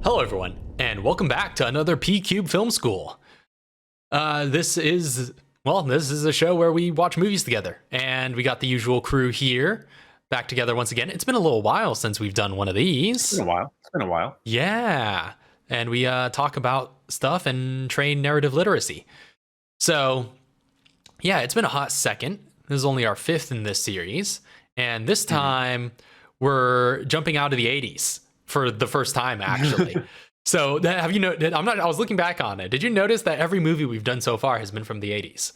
Hello, everyone, and welcome back to another P-Cube Film School. This is a show where we watch movies together, and we got the usual crew here back together once again. It's been a little while since we've done one of these. It's been a while. Yeah, and we talk about stuff and train narrative literacy. So, yeah, it's been a hot second. This is only our fifth in this series, and this time we're jumping out of the 80s. For the first time, actually. So have you noticed? I was looking back on it. Did you notice that every movie we've done so far has been from the 80s?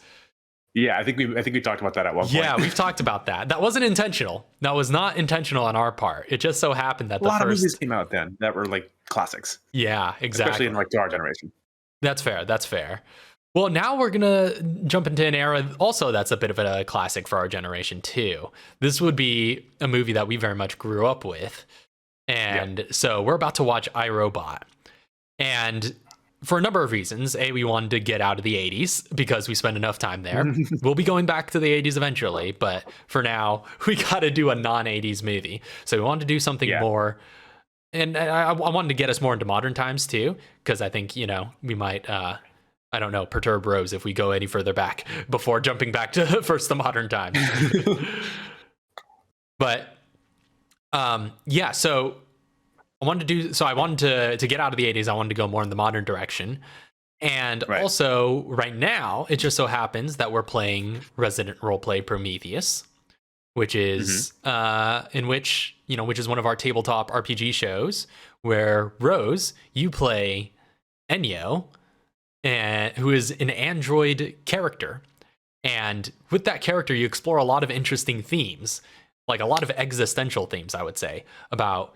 Yeah, I think we talked about that at one point. Yeah, we've talked about that. That wasn't intentional. That was not intentional on our part. It just so happened that a lot of movies came out then that were like classics. Yeah, exactly. Especially in like to our generation. That's fair. Well, now we're gonna jump into an era also that's a bit of a classic for our generation too. This would be a movie that we very much grew up with. And so we're about to watch iRobot. And for a number of reasons, we wanted to get out of the 80s because we spent enough time there. We'll be going back to the 80s eventually, but for now, we got to do a non-80s movie. So we wanted to do something more. And I wanted to get us more into modern times too, because I think, we might, perturb Rose if we go any further back before jumping back to first the modern times. But so I wanted to get out of the 80s. I wanted to go more in the modern direction. And also right now, it just so happens that we're playing Resident Roleplay Prometheus, which is which is one of our tabletop RPG shows where Rose, you play Ennio, who is an android character. And with that character, you explore a lot of interesting themes. Like a lot of existential themes, I would say, about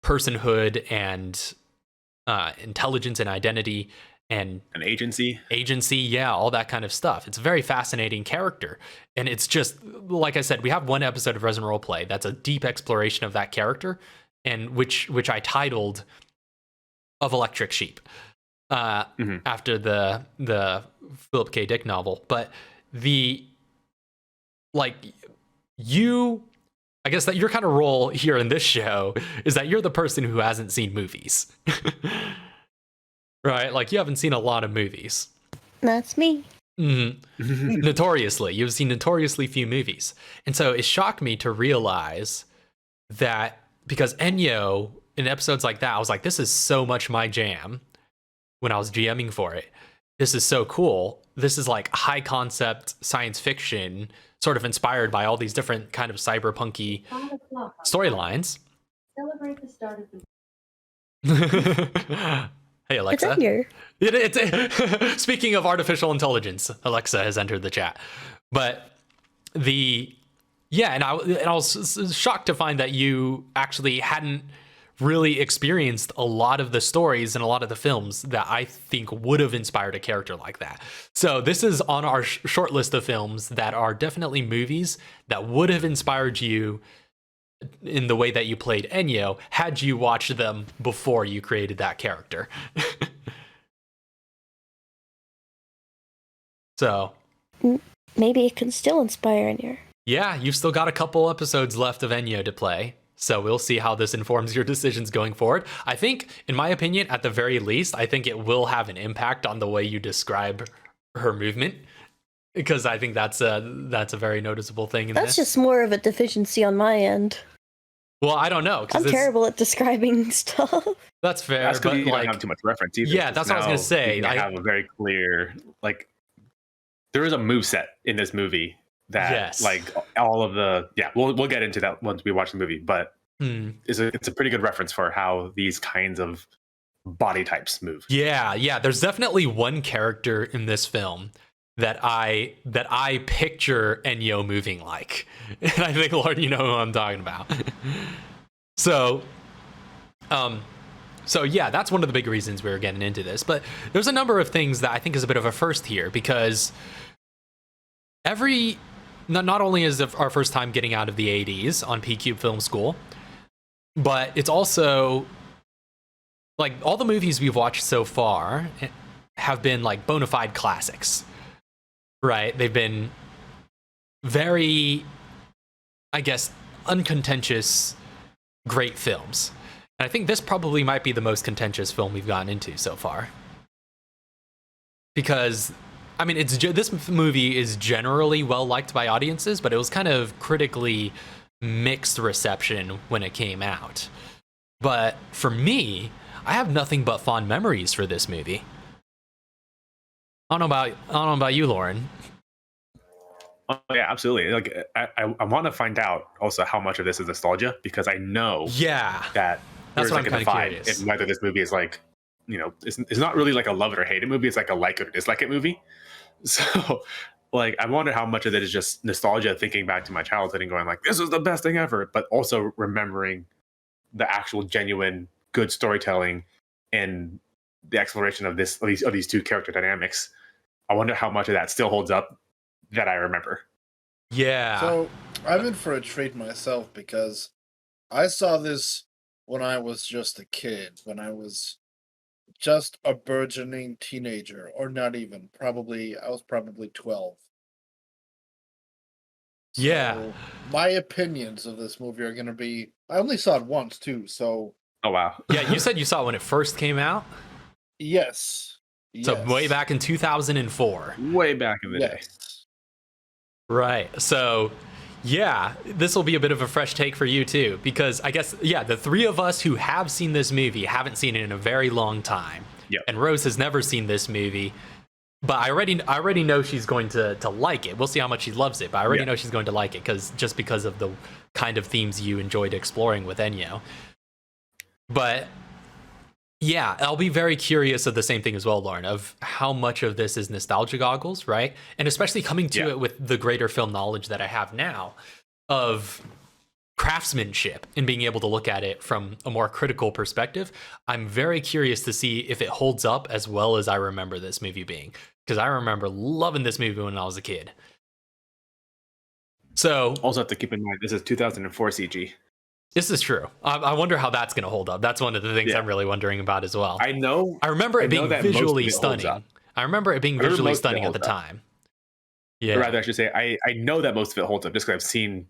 personhood and intelligence and identity and agency. Yeah, all that kind of stuff. It's a very fascinating character. And it's just, like I said, we have one episode of Resident Roleplay that's a deep exploration of that character, and which I titled Of Electric Sheep after the Philip K. Dick novel. But I guess that your kind of role here in this show is that you're the person who hasn't seen movies. Right? Like, you haven't seen a lot of movies. That's me. Notoriously. You've seen notoriously few movies. And so it shocked me to realize that because Ennio, in episodes like that, I was like, this is so much my jam when I was GMing for it. This is so cool. This is like high concept science fiction, sort of inspired by all these different kind of cyberpunky storylines. Celebrate the start of the Hey, Alexa. It's Speaking of artificial intelligence, Alexa has entered the chat. But and I was shocked to find that you actually hadn't really experienced a lot of the stories and a lot of the films that I think would have inspired a character like that. So this is on our short list of films that are definitely movies that would have inspired you in the way that you played Ennio had you watched them before you created that character. So maybe it can still inspire Ennio. Yeah, you've still got a couple episodes left of Ennio to play. So we'll see how this informs your decisions going forward. I think, in my opinion, at the very least, I think it will have an impact on the way you describe her movement, because I think that's a very noticeable thing in That's this. just more of a deficiency on my end. Well, I don't know. I'm terrible at describing stuff. That's fair. That's because you don't have too much reference either. Yeah, that's what I was going to say. I have a very clear, there is a moveset in this movie that all of the we'll get into that once we watch the movie, but it's a pretty good reference for how these kinds of body types move. Yeah, there's definitely one character in this film that I picture Ennio moving like, and I think, Lord, you know who I'm talking about. So yeah, that's one of the big reasons we were getting into this. But there's a number of things that I think is a bit of a first here, because not only is it our first time getting out of the 80s on P-Cube Film School, but it's also like all the movies we've watched so far have been like bona fide classics, right? They've been very, I guess, uncontentious, great films. I think this probably might be the most contentious film we've gotten into so far. Because, I mean, this movie is generally well liked by audiences, but it was kind of critically mixed reception when it came out. But for me, I have nothing but fond memories for this movie. I don't know about you, Lauren. Oh yeah, absolutely. Like I want to find out also how much of this is nostalgia, because I know that that's what I'm like kind of curious. And whether this movie is like, it's not really like a love it or hate it movie. It's like a like it or dislike it movie. So like I wonder how much of it is just nostalgia, thinking back to my childhood and going like, this was the best thing ever, but also remembering the actual genuine good storytelling and the exploration of these two character dynamics. I wonder how much of that still holds up that I remember. Yeah. So I'm in for a treat myself, because I saw this when I was just a kid, when I was just a burgeoning teenager, or not even. I was probably 12. Yeah. So my opinions of this movie are going to be, I only saw it once too, so. Oh, wow. Yeah, you said you saw it when it first came out? Yes. So way back in 2004. Way back in the day. Right. So, yeah, this will be a bit of a fresh take for you too, because I guess, the three of us who have seen this movie haven't seen it in a very long time. Yep. And Rose has never seen this movie, but I already know she's going to like it. We'll see how much she loves it, but I already know she's going to like it because of the kind of themes you enjoyed exploring with Ennio. But yeah, I'll be very curious of the same thing as well, Lauren, of how much of this is nostalgia goggles, right? And especially coming to it with the greater film knowledge that I have now of craftsmanship and being able to look at it from a more critical perspective. I'm very curious to see if it holds up as well as I remember this movie being, because I remember loving this movie when I was a kid. So also have to keep in mind, this is 2004 CG. This is true. I wonder how that's going to hold up. That's one of the things I'm really wondering about as well. I remember it being visually stunning. I remember it being visually stunning at the time. Yeah. Or rather, I should say, I know that most of it holds up just because I've seen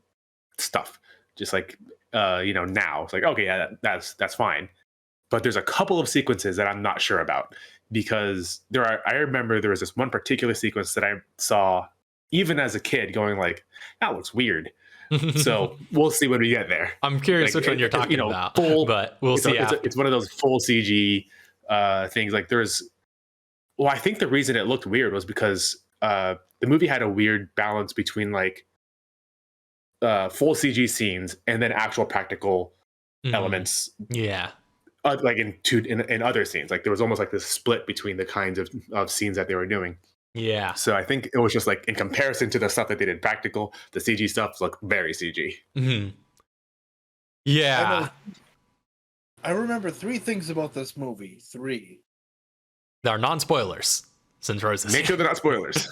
stuff. Just like, now. It's like, okay, yeah, that's fine. But there's a couple of sequences that I'm not sure about, because I remember there was this one particular sequence that I saw even as a kid going like, that looks weird. So we'll see when we get there. I'm curious which one you're talking about, but we'll see. It's one of those full CG things. Like I think the reason it looked weird was because the movie had a weird balance between like full CG scenes and then actual practical elements. Yeah. Like in other scenes, like there was almost like this split between the kinds of scenes that they were doing. Yeah. So I think it was just like in comparison to the stuff that they did practical, the CG stuff looked very CG. Mm-hmm. Yeah. I remember 3 things about this movie. 3. They're non-spoilers, since Rose is Make sure they're not spoilers.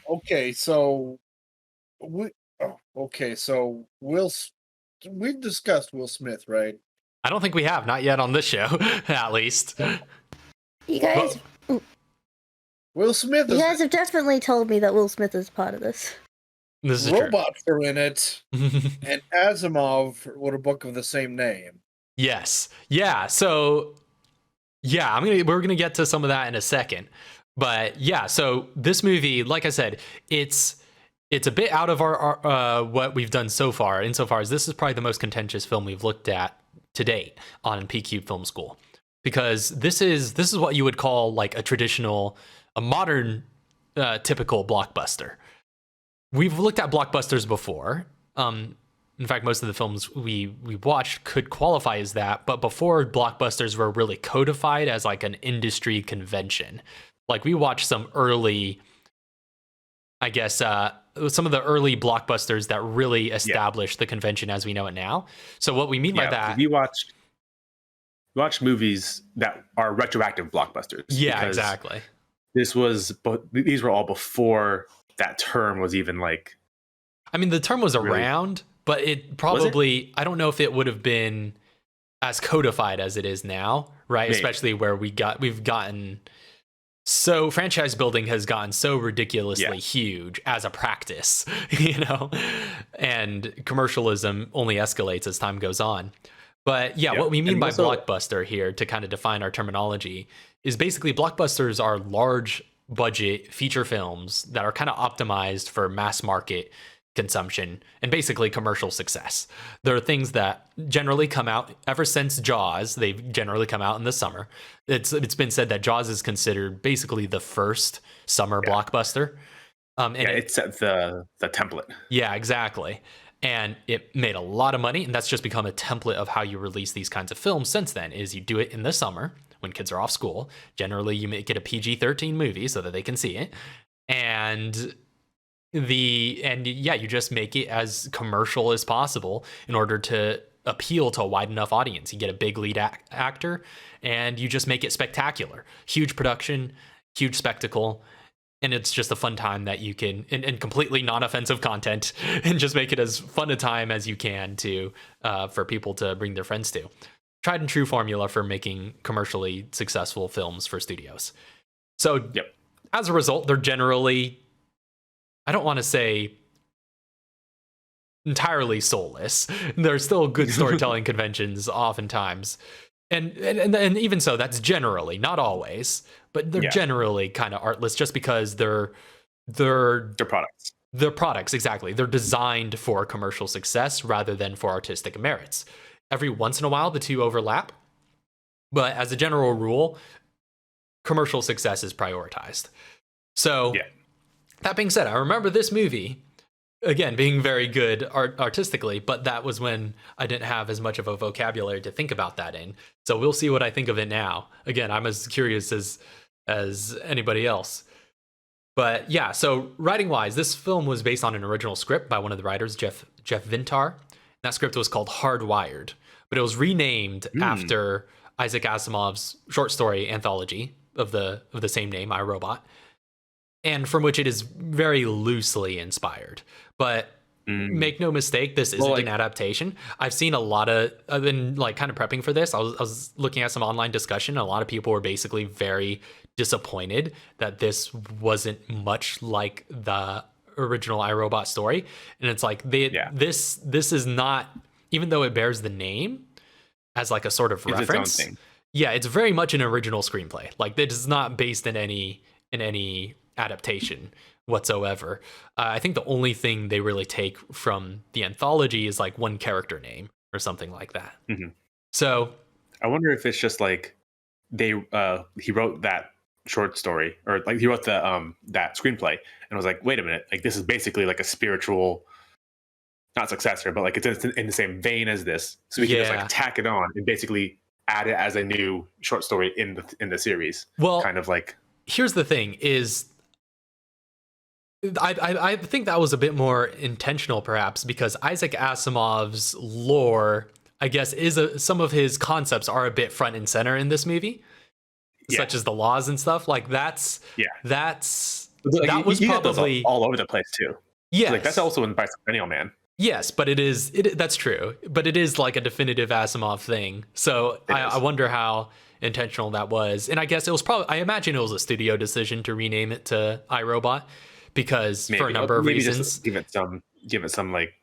Okay, so we've discussed Will Smith, right? I don't think we have, not yet on this show, at least. You guys, Will Smith. You guys have definitely told me that Will Smith is part of this. This is robots are in it, and Asimov wrote a book of the same name. Yes. Yeah. So, yeah, we're gonna get to some of that in a second, but yeah. So this movie, like I said, it's a bit out of our what we've done so far, insofar as this is probably the most contentious film we've looked at to date on PQ Film School, because this is what you would call like a modern typical blockbuster. We've looked at blockbusters before. In fact, most of the films we watched could qualify as that, but before blockbusters were really codified as like an industry convention. Like we watched some early, I guess, some of the early blockbusters that really established the convention as we know it now. So what we mean by that, we watched movies that are retroactive blockbusters. Yeah, exactly. These were all before that term was even like. I mean, the term was around, but it probably, I don't know if it would have been as codified as it is now, right? Maybe. Especially where we've gotten so franchise building has gotten so ridiculously huge as a practice, and commercialism only escalates as time goes on. But yeah, what we mean by blockbuster here, to kind of define our terminology, is basically blockbusters are large budget feature films that are kind of optimized for mass market consumption and basically commercial success. There are things that generally come out ever since Jaws. They've generally come out in the summer. It's been said that Jaws is considered basically the first summer blockbuster. And it set the template. Yeah, exactly. And it made a lot of money, and that's just become a template of how you release these kinds of films since then, is you do it in the summer when kids are off school. Generally, you make it a PG-13 movie so that they can see it. And you just make it as commercial as possible in order to appeal to a wide enough audience. You get a big lead actor, and you just make it spectacular. Huge production, huge spectacle. And it's just a fun time that you can, and completely non-offensive content, and just make it as fun a time as you can to for people to bring their friends to. Tried and true formula for making commercially successful films for studios. So as a result, they're generally, I don't want to say entirely soulless. There's still good storytelling conventions oftentimes. And even so, that's generally, not always, but they're generally kind of artless just because they're products. They're products, exactly. They're designed for commercial success rather than for artistic merits. Every once in a while, the two overlap. But as a general rule, commercial success is prioritized. So that being said, I remember this movie, again, being very good artistically, but that was when I didn't have as much of a vocabulary to think about that in. So we'll see what I think of it now. Again, I'm as curious as anybody else. But yeah, so writing-wise, this film was based on an original script by one of the writers, Jeff Vintar. That script was called Hardwired, but it was renamed after Isaac Asimov's short story anthology of the same name, I, Robot, and from which it is very loosely inspired. But make no mistake, this isn't an adaptation. I've seen a lot of, I've been like kind of prepping for this. I was looking at some online discussion. A lot of people were basically very disappointed that this wasn't much like the original iRobot story. And it's like this is not, even though it bears the name as like a sort of reference. Its own thing. Yeah, it's very much an original screenplay. Like it is not based in any adaptation whatsoever. I think the only thing they really take from the anthology is like one character name or something like that. So I wonder if it's just like he wrote that short story, or like he wrote the that screenplay and was like, wait a minute, like this is basically like a spiritual, not successor, but like it's in the same vein as this, so we can just like tack it on and basically add it as a new short story in the series. Well, kind of like, here's the thing is, I think that was a bit more intentional, perhaps, because Isaac Asimov's lore, I guess, some of his concepts are a bit front and center in this movie, such as the laws and stuff. Like that was probably all over the place too. Yeah, like that's also in Bicentennial Man. Yes, but that's true. But it is like a definitive Asimov thing. So I wonder how intentional that was. And I guess it was I imagine it was a studio decision to rename it to iRobot, because for a number of reasons. Give it some like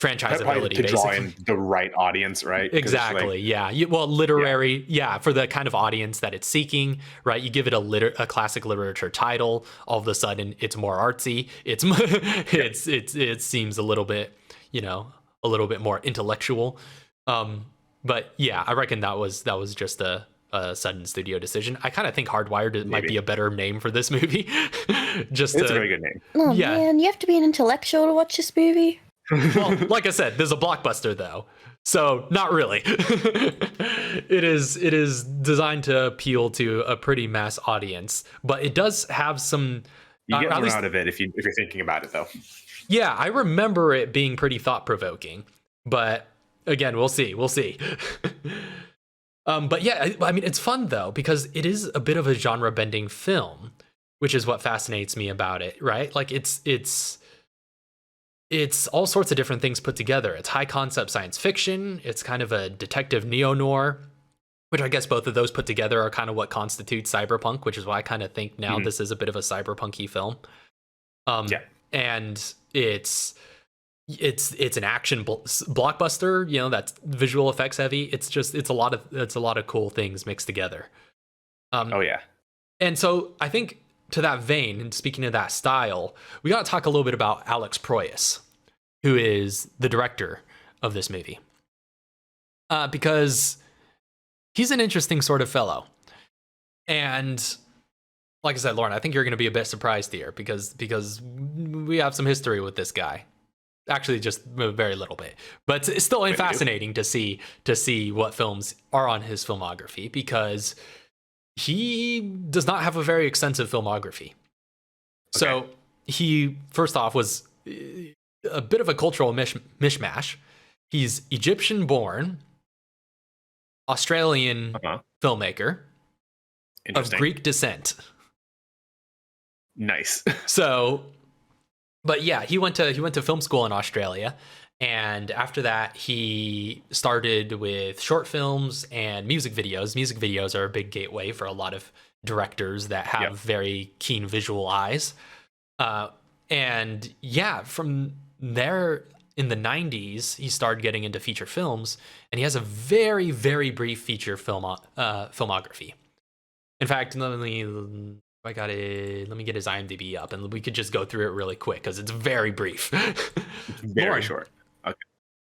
franchisability, to draw in the right audience, right? Exactly. Literary. For the kind of audience that it's seeking, right? You give it a classic literature title, all of a sudden it's more artsy. It seems a little bit, a little bit more intellectual. But yeah, I reckon that was just a sudden studio decision. I kind of think Hardwired might be a better name for this movie. It's a very good name. Oh man, you have to be an intellectual to watch this movie. Well, like I said, there's a blockbuster though, so not really. It is designed to appeal to a pretty mass audience, but it does have some. You get more out of it if you're thinking about it, though. Yeah, I remember it being pretty thought provoking, but again, we'll see. But yeah, I mean, it's fun though, because it is a bit of a genre bending film, which is what fascinates me about it, right? Like it's all sorts of different things put together. It's high concept science fiction. It's kind of a detective neo-noir, which I guess both of those put together are kind of what constitutes cyberpunk, which is why I kind of think now this is a bit of a cyberpunk-y film. And it's, it's an action blockbuster, that's visual effects heavy. It's a lot of cool things mixed together. Oh yeah. And so I think to that vein, and speaking of that style, we got to talk a little bit about Alex Proyas, who is the director of this movie, because he's an interesting sort of fellow. And like I said, Lauren, I think you're going to be a bit surprised here because we have some history with this guy. Actually, just a very little bit, but it's still fascinating to see what films are on his filmography, because he does not have a very extensive filmography. Okay. So he, first off, was a bit of a cultural mishmash. He's Egyptian-born, Australian filmmaker of Greek descent. Nice. So, but yeah, he went to film school in Australia, and after that he started with short films and music videos. Music videos are a big gateway for a lot of directors that have very keen visual eyes. And yeah, from there in the 90s, he started getting into feature films, and he has a very, very brief feature filmography. In fact, let me get his IMDb up, and we could just go through it really quick because it's very brief. It's very short. Okay.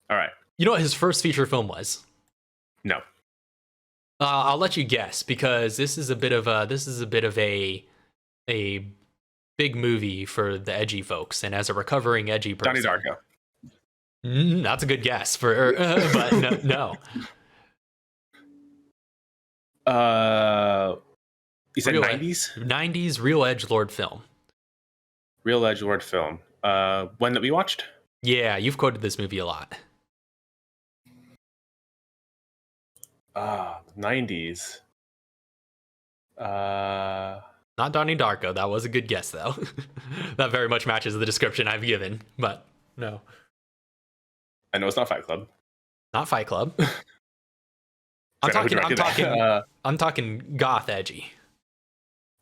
All right. You know what his first feature film was? No. I'll let you guess, because this is a bit of a big movie for the edgy folks, and as a recovering edgy person, Donnie Darko. That's a good guess, but no. You said 90s? 90s real edgelord film. Real edgelord film. One that we watched? Yeah, you've quoted this movie a lot. 90s. Not Donnie Darko. That was a good guess, though. That very much matches the description I've given, but no. I know it's not Fight Club. Not Fight Club. I'm talking goth edgy.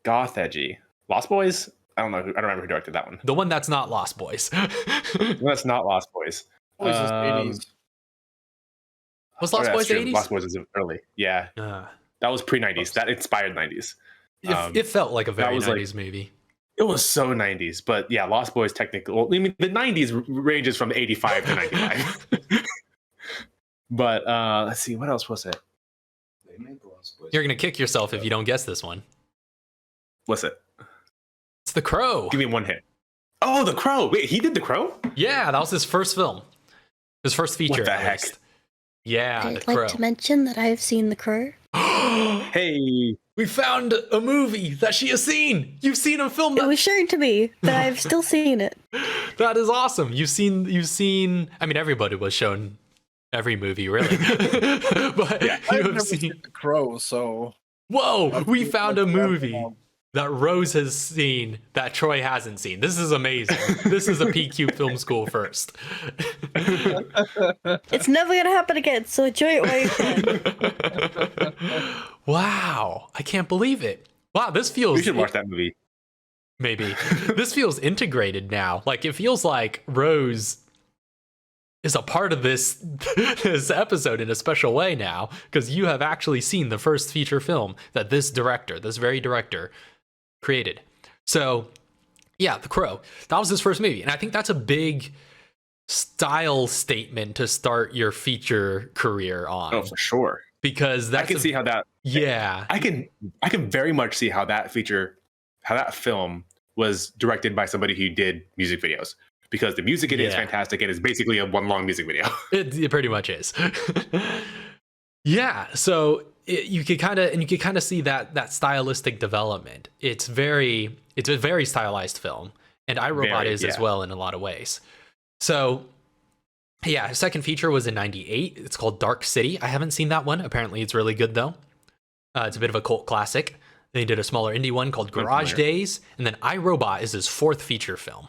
Goth edgy. Lost Boys? I don't know. I don't remember who directed that one. The one that's not Lost Boys. That's not Lost Boys. Was this 80s? Was Lost Boys 80s? Lost Boys is early. Yeah. That was pre-90s. That inspired 90s. It felt like a very 90s movie. It was so 90s, but yeah, Lost Boys technically. Well, I mean, the 90s ranges from 85 to 95. But let's see, what else was it? They made the Lost Boys. You're gonna kick yourself if you don't guess this one. What's it? It's The Crow. Give me one hint. Oh, The Crow. Wait, he did The Crow? Yeah, that was his first film. His first feature. What the heck? Least. Yeah, I'd The Crow. like to mention that I have seen The Crow. Hey. We found a movie that she has seen. You've seen a film It was shown to me, but I've still seen it. That is awesome. You've seen. I mean, everybody was shown every movie, really. But Yeah, you I've have never seen. seen The Crow, so Whoa! We found a movie Wow. that Rose has seen that Troy hasn't seen. This is amazing. This is a PQ film school first. It's never gonna happen again, so enjoy it while you can. Wow, I can't believe it. Wow, this feels. We should watch that movie. Maybe. This feels integrated now. Like, it feels like Rose is a part of this episode in a special way now, because you have actually seen the first feature film that this very director, created. So, yeah, The Crow. That was his first movie, and I think that's a big style statement to start your feature career on. Oh, for sure. Because I can see how that. Yeah, I can very much see how that film was directed by somebody who did music videos, because the music in it is fantastic and it's basically a one long music video. It pretty much is. Yeah, so you could kind of see that stylistic development. It's a very stylized film, and iRobot is as well in a lot of ways. So yeah, his second feature was in 98. It's called Dark City. I haven't seen that one. Apparently it's really good though. It's a bit of a cult classic. They did a smaller indie one called Garage Days, and then iRobot is his fourth feature film.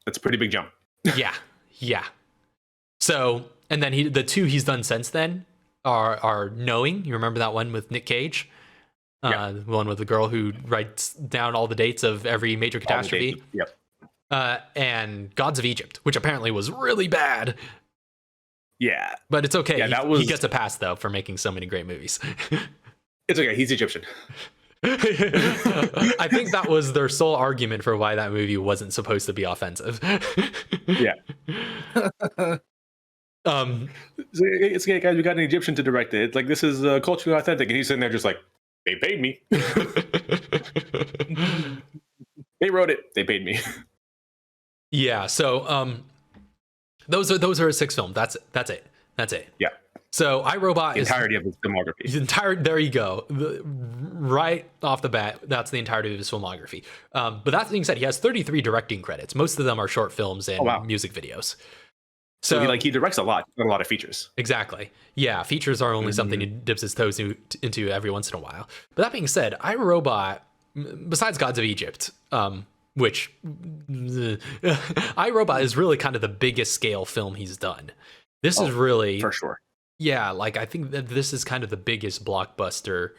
That's a pretty big jump. Yeah. So, and then the two he's done since then are Knowing. You remember that one with Nick Cage? The one with the girl who writes down all the dates of every major catastrophe. Yep. and Gods of Egypt, which apparently was really bad. Yeah, but it's okay. Yeah, He gets a pass though for making so many great movies. It's okay. He's Egyptian. I think that was their sole argument for why that movie wasn't supposed to be offensive. Yeah. It's okay, guys. We got an Egyptian to direct it. It's like, this is culturally authentic, and he's sitting there just like, they paid me. They wrote it. They paid me. Yeah. So those are his 6 films. That's it. Yeah. So iRobot the is entirety of his filmography. There you go. Right off the bat, that's the entirety of his filmography. But that being said, he has 33 directing credits. Most of them are short films and music videos. So he directs a lot of features. Exactly. Yeah, features are only something he dips his toes into every once in a while. But that being said, iRobot, besides Gods of Egypt, which iRobot is really kind of the biggest scale film he's done. This is really, for sure. Yeah, like I think that this is kind of the biggest blockbuster,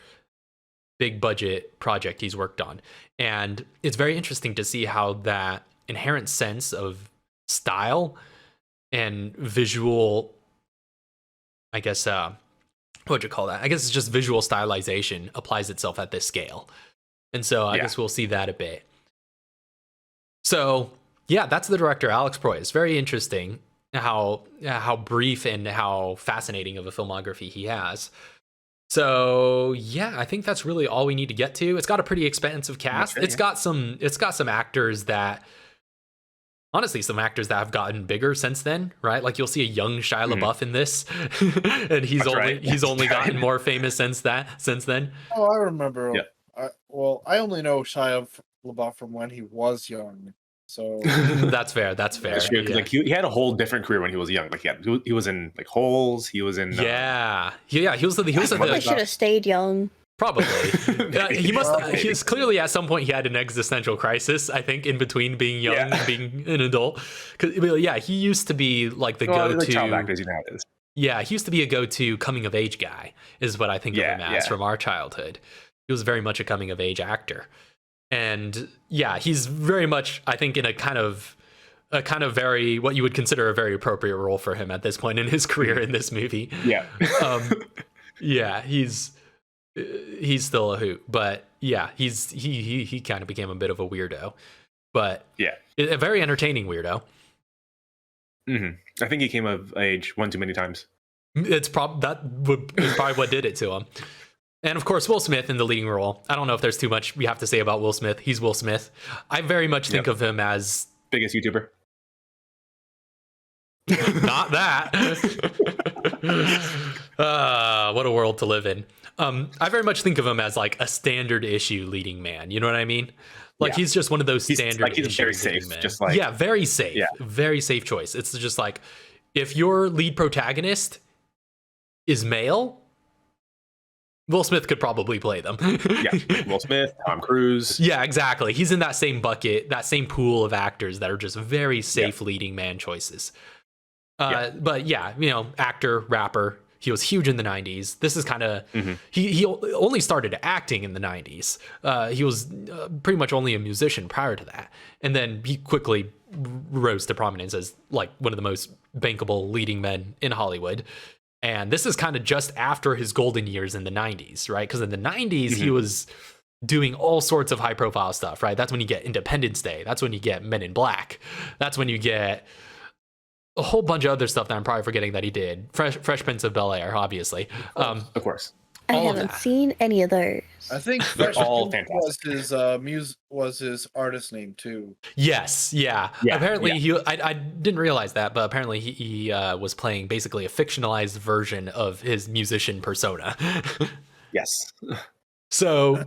big budget project he's worked on. And it's very interesting to see how that inherent sense of style and visual, I guess, what would you call that? I guess it's just visual stylization applies itself at this scale. And so I guess we'll see that a bit. So yeah, that's the director, Alex Proy. It's very interesting how brief and how fascinating of a filmography he has. So yeah, I think that's really all we need to get to. It's got a pretty expansive cast. It's got some actors that, honestly, some actors that have gotten bigger since then, right? Like you'll see a young Shia LaBeouf in this, and he's only gotten more famous since then. Oh, I remember. Yeah. I only know Shia LaBeouf from when he was young. So that's fair. That's true, because like he had a whole different career when he was young. Like he was in like Holes. He was in He was probably should have stayed young. Probably. He's clearly at some point he had an existential crisis, I think, in between being young and being an adult. He used to be like the go-to. Like child actors, nowadays. Yeah, he used to be a go-to coming of age guy, is what I think of him as from our childhood. He was very much a coming of age actor. And yeah, he's very much, I think, in a kind of very, what you would consider a very appropriate role for him at this point in his career in this movie. Yeah. Yeah, he's still a hoot, but yeah, he kind of became a bit of a weirdo, but a very entertaining weirdo. I think he came of age one too many times. It's probably what did it to him. And of course, Will Smith in the leading role. I don't know if there's too much we have to say about Will Smith. He's Will Smith. I very much think of him as biggest YouTuber. Not that. What a world to live in. I very much think of him as like a standard issue leading man. You know what I mean? Like he's just one of those standard. He's very safe. Men. Just like very safe. Yeah. Very safe choice. It's just like if your lead protagonist is male, Will Smith could probably play them. Will Smith, Tom Cruise. Yeah, exactly. He's in that same bucket, that same pool of actors that are just very safe leading man choices. But yeah, actor, rapper. He was huge in the 90s. This is kind of he only started acting in the 90s. He was pretty much only a musician prior to that, and then he quickly rose to prominence as like one of the most bankable leading men in Hollywood. And this is kind of just after his golden years in the 90s, right? Because in the 90s, he was doing all sorts of high profile stuff, right? That's when you get Independence Day. That's when you get Men in Black. That's when you get a whole bunch of other stuff that I'm probably forgetting that he did. Fresh Prince of Bel-Air, obviously. Of course. I haven't seen any of those. I think Fresh Prince was his artist name too. Yes, yeah. Apparently, I didn't realize that, but apparently he was playing basically a fictionalized version of his musician persona. Yes. So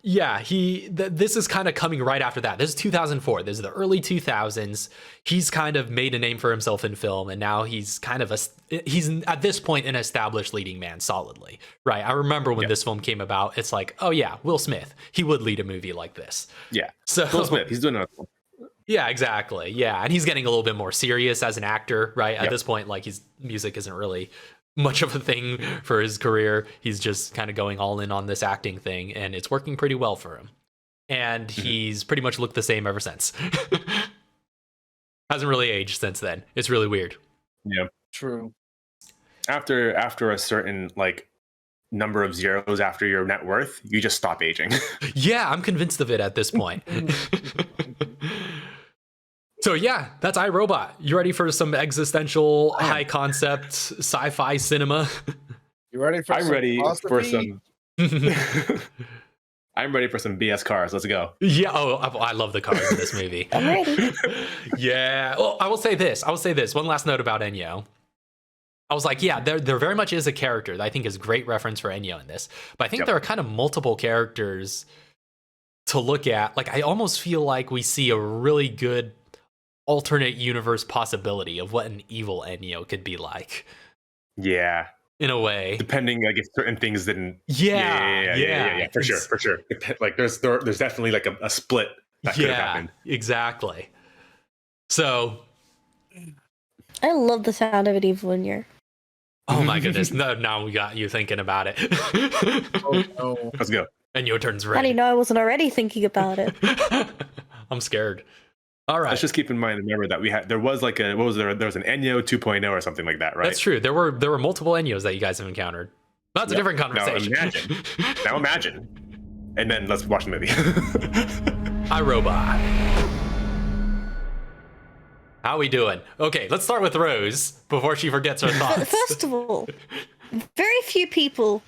yeah, this is kind of coming right after that. This is 2004. This is the early 2000s. He's kind of made a name for himself in film, and now he's kind of he's at this point an established leading man solidly, right? I remember when this film came about, it's like, oh yeah, Will Smith, he would lead a movie like this. Yeah. So Will Smith, he's doing another one. Yeah, exactly. Yeah, and he's getting a little bit more serious as an actor, right? At this point, like his music isn't really much of a thing for his career. He's just kind of going all in on this acting thing, and it's working pretty well for him. And he's pretty much looked the same ever since. Hasn't really aged since then. It's really weird. Yeah. True. After a certain like number of zeros after your net worth, you just stop aging. Yeah, I'm convinced of it at this point. So yeah, that's iRobot. You ready for some existential, high concept sci-fi cinema? You ready for? I'm ready for some. Yeah. I'm ready for some BS cars. Let's go. Oh, I love the cars in this movie. I'm ready. Yeah. Well, I will say this. One last note about Ennio. I was like, yeah, there very much is a character that I think is great reference for Ennio in this. But I think there are kind of multiple characters to look at. Like, I almost feel like we see a really good alternate universe possibility of what an evil Ennio could be like. Yeah. In a way. Depending, like, if certain things didn't. Yeah. For sure. Like, there's definitely like a split that could have happened. Exactly. So. I love the sound of an evil Ennio. Oh my goodness! No, now we got you thinking about it. Oh no! Let's go. And your turn's red. How do you know I wasn't already thinking about it? I'm scared. All right. Let's just keep in mind and remember that there was like there was an Ennio 2.0 or something like that, right? That's true. There were multiple Ennios that you guys have encountered. That's a different conversation. Now imagine. And then let's watch the movie. iRobot. How we doing? Okay, let's start with Rose before she forgets her thoughts. First of all, very few people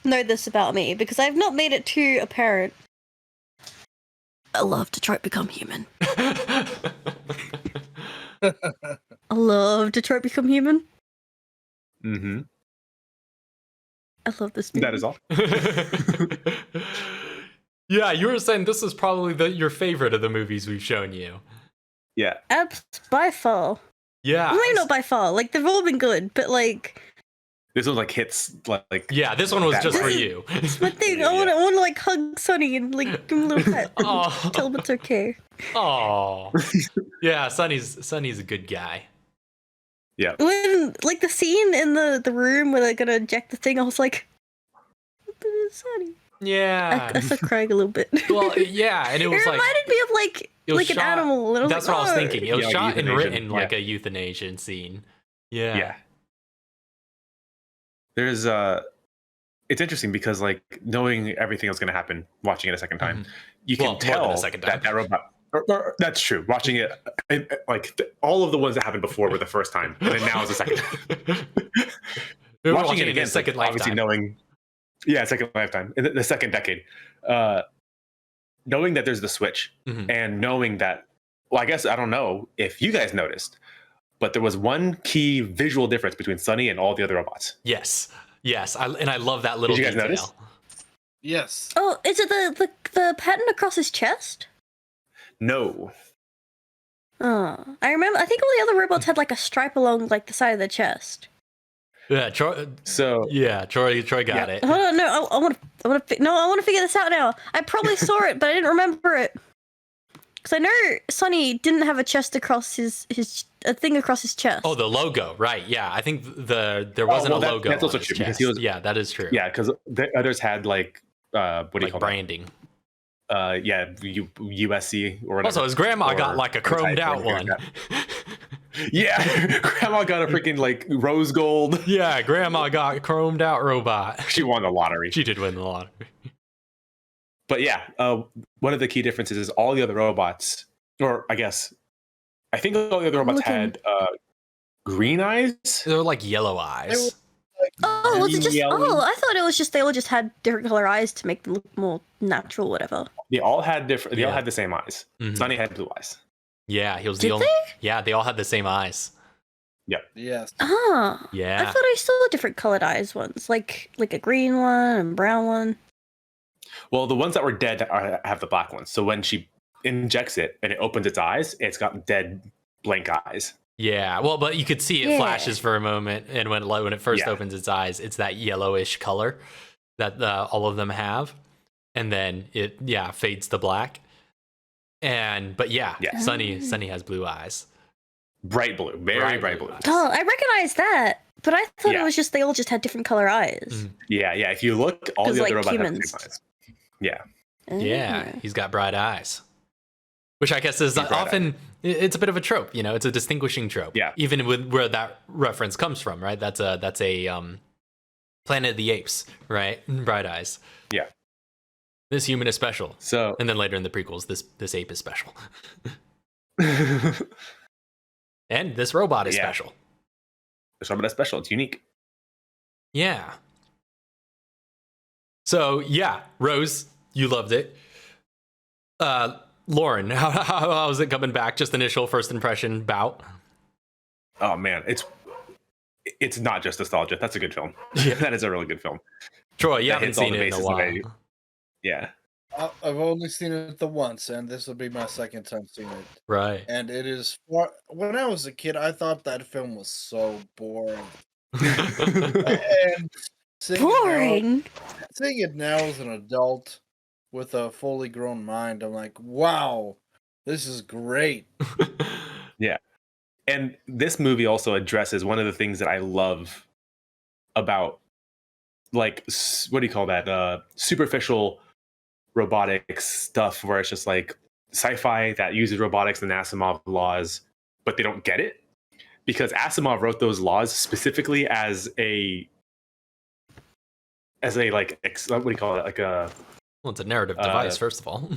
know this about me because I've not made it too apparent. I love Detroit Become Human. I love Detroit Become Human. Mm-hmm. I love this movie. That is all. Yeah, you were saying this is probably your favorite of the movies we've shown you. Yeah. By far. Yeah. Maybe not by far. Like, they've all been good, but like... This was like hits, like... Yeah, this one was just for you. It's my thing. I want to like hug Sonny and like give him a little pet. Oh. Tell him it's okay. Oh. Yeah, Sonny's a good guy. Yeah. When, like, the scene in the room where they're gonna eject the thing, I was like... Sonny. Yeah. I started crying a little bit. Well, yeah, and it was it reminded me of like an animal. And I was that's like, what I was thinking. It was shot and written like a euthanasian scene. Yeah. Yeah. There's it's interesting because like knowing everything that's going to happen, watching it a second time, you can tell that robot. Or, that's true. Watching it, all of the ones that happened before were the first time, and then now is the second time. Watching it again, second lifetime. Obviously knowing, second lifetime, in the second decade. Knowing that there's the switch, and knowing that, well, I guess I don't know if you guys noticed, but there was one key visual difference between Sonny and all the other robots. Yes. I love that little detail. Did you guys notice? Yes. Oh, is it the pattern across his chest? No. Oh, I remember. I think all the other robots had like a stripe along like the side of the chest. Yeah, Troy. So yeah, Troy got it. Hold on, no, I want to figure this out now. I probably saw it, but I didn't remember it. Because I know Sonny didn't have a chest across his a thing across his chest. Oh, the logo, right? Yeah, I think there wasn't a logo. That's also true because that is true. Yeah, because the others had like what do you call branding? USC or whatever. Also, his grandma got like a chromed out one. Yeah, grandma got a freaking like rose gold. Yeah, grandma got a chromed out robot. She won the lottery. She did win the lottery. But yeah, one of the key differences is all the other robots, or I think all the other robots had green eyes. They were like yellow eyes. Oh, was it just? Yellow? Oh, I thought it was just they all just had different color eyes to make them look more natural, whatever. They all had different. They all had the same eyes. Sonny had blue eyes. Yeah, he was the only. They? Yeah, they all had the same eyes. Yep. Yes. Ah. Yeah. I thought I saw different colored eyes ones, like a green one and brown one. Well, the ones that were dead have the black ones. So when she injects it and it opens its eyes, it's got dead blank eyes. Yeah, well, but you could see it flashes for a moment, and when it first opens its eyes, it's that yellowish color that all of them have, and then it fades to black. But Sonny has blue eyes, bright blue, very bright blue. Oh, I recognize that, but I thought it was just they all just had different color eyes. Yeah. If you look, all the other robots humans. have the same eyes. Yeah. Yeah, he's got bright eyes. Which I guess is often, it's a bit of a trope, you know, it's a distinguishing trope. Yeah. Even with where that reference comes from, right? That's a Planet of the Apes, right? Bright Eyes. Yeah. This human is special. So, and then later in the prequels, this ape is special. And this robot is special. This robot is special. It's unique. Yeah. So yeah, Rose, you loved it. Lauren, how was it coming back? Just initial first impression bout. Oh man, it's not just nostalgia. That's a good film. Yeah. That is a really good film. Troy, you haven't seen it in a while. Yeah. I've only seen it the once, and this will be my second time seeing it. Right. And it is when I was a kid, I thought that film was so boring. And seeing it now as an adult with a fully grown mind, I'm like, wow, this is great. Yeah. And this movie also addresses one of the things that I love about, like, what do you call that? Superficial robotics stuff, where it's just like sci-fi that uses robotics and Asimov laws, but they don't get it because Asimov wrote those laws specifically as a like what do you call it? Like a it's a narrative device, first of all.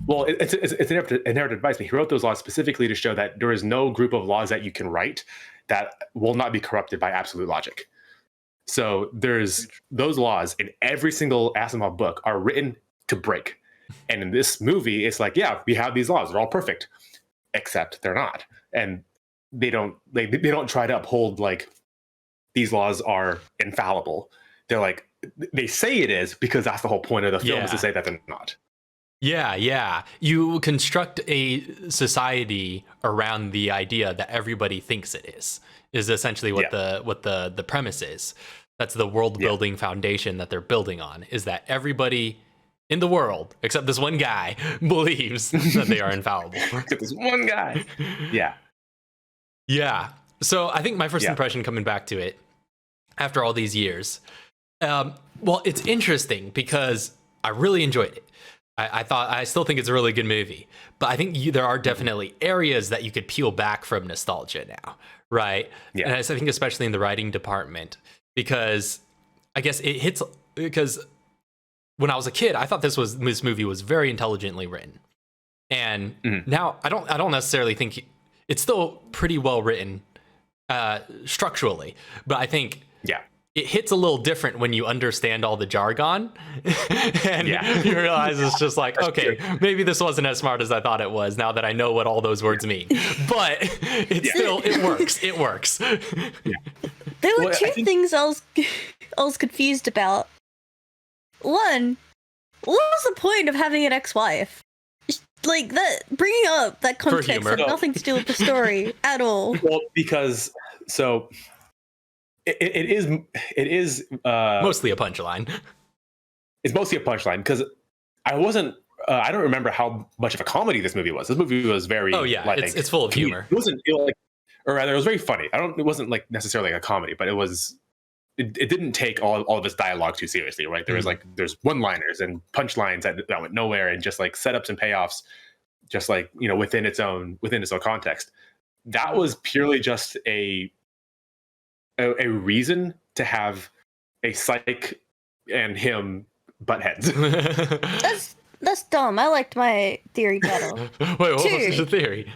Well, it's a narrative device, but he wrote those laws specifically to show that there is no group of laws that you can write that will not be corrupted by absolute logic. So there's those laws in every single Asimov book are written to break. And in this movie, it's like, yeah, we have these laws. They're all perfect, except they're not. And they don't try to uphold like these laws are infallible. They're like, they say it is because that's the whole point of the film is to say that they're not. Yeah. You construct a society around the idea that everybody thinks it is essentially what the premise is. That's the world building foundation that they're building on, is that everybody in the world, except this one guy, believes that they are infallible. Except this one guy. Yeah. Yeah. So I think my first impression coming back to it after all these years, well, it's interesting because I really enjoyed it. I still think it's a really good movie, but I think there are definitely areas that you could peel back from nostalgia now, right? Yeah. And I think especially in the writing department, because I guess it hits, because when I was a kid, I thought this movie was very intelligently written, and now I don't necessarily think it's still pretty well written structurally, but I think it hits a little different when you understand all the jargon and you realize it's just like, okay, maybe this wasn't as smart as I thought it was now that I know what all those words mean, but it's still, it works. There were two things I was confused about. One, what was the point of having an ex-wife? Like that, bringing up that context had nothing to do with the story at all. Well, because it is mostly a punchline. It's mostly a punchline because I don't remember how much of a comedy this movie was. This movie was very it's full of humor. It was very funny. It wasn't like necessarily like a comedy, but it didn't take all of this dialogue too seriously, right? There was there's one-liners and punchlines that went nowhere, and just like setups and payoffs, just like, you know, within its own context. That was purely just a reason to have a psych and him butt heads. That's dumb. I liked my theory better. Wait, what was your theory?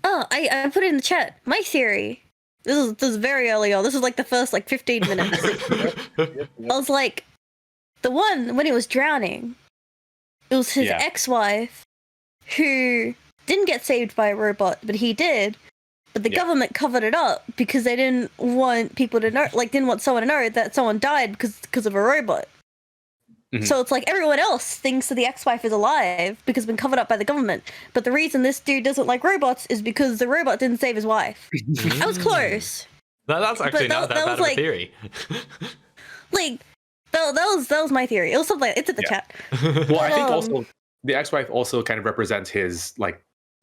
Oh, I put it in the chat. My theory. This is very early on. This is like the first 15 minutes. I was like, the one when he was drowning, it was his ex-wife who didn't get saved by a robot, but he did. But the government covered it up because they didn't want people to know, didn't want someone to know that someone died because of a robot. Mm-hmm. So it's like everyone else thinks that the ex-wife is alive because it's been covered up by the government. But the reason this dude doesn't like robots is because the robot didn't save his wife. I was close. That's actually not that bad of a theory. That was my theory. It was something it's in the chat. Well, I think also the ex-wife also kind of represents his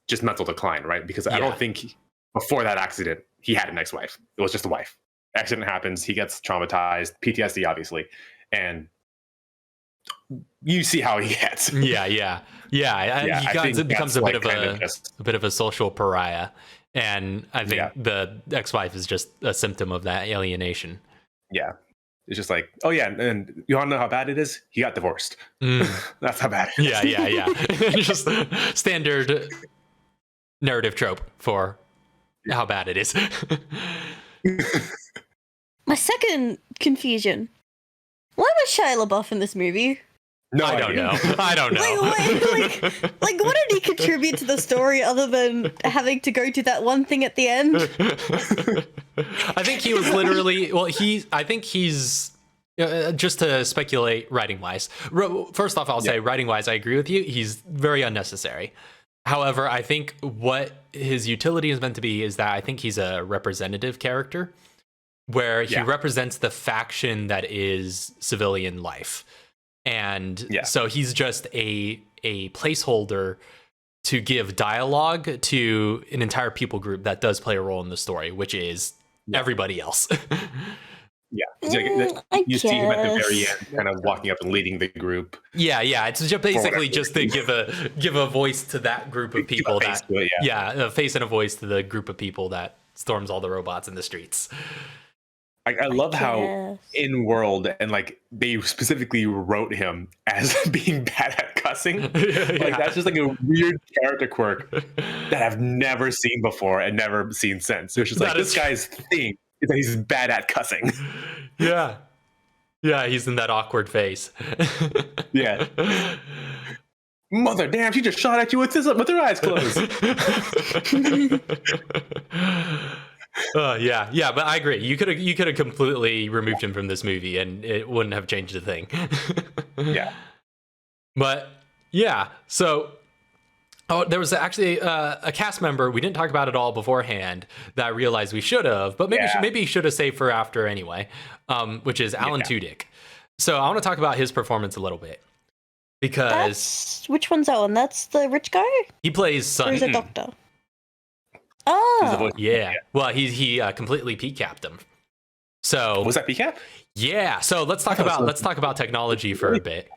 just mental decline, right? Because I don't think before that accident he had an ex-wife. It was just a wife. Accident happens. He gets traumatized, PTSD, obviously, and you see how he gets. Yeah. It becomes a bit of a bit of a social pariah, and I think the ex-wife is just a symptom of that alienation. Yeah, it's just like, oh yeah, and you want to know how bad it is? He got divorced. That's how bad it is. Yeah. Just standard narrative trope for how bad it is. My second confusion: why was Shia LaBeouf in this movie? No, I don't know. Like, what did he contribute to the story other than having to go to that one thing at the end? I think he was literally. Well, I think he's. Just to speculate, writing wise. First off, I'll say writing wise, I agree with you. He's very unnecessary. However, I think what his utility is meant to be is that I think he's a representative character, where he represents the faction that is civilian life. And so he's just a placeholder to give dialogue to an entire people group that does play a role in the story, which is everybody else. You see him at the very end, kind of walking up and leading the group. Yeah, it's just basically just to give a voice to that group of people. A face and a voice to the group of people that storms all the robots in the streets. I love how in world and like they specifically wrote him as being bad at cussing. That's just like a weird character quirk that I've never seen before and never seen since. So it's just like this guy's thing is that he's bad at cussing. Yeah, he's in that awkward phase. Mother damn, she just shot at you with her eyes closed. But I agree. You could have completely removed him from this movie, and it wouldn't have changed a thing. But so there was actually a cast member we didn't talk about at all beforehand that I realized we should have, but maybe should have saved for after anyway. Which is Alan Tudyk. So I want to talk about his performance a little bit because which one's that one? That's the rich guy. He plays Sonny. Or is a doctor? Oh, yeah. Well, he completely PCAP'd him. So was that PCAP? Yeah. So let's talk about technology for a bit.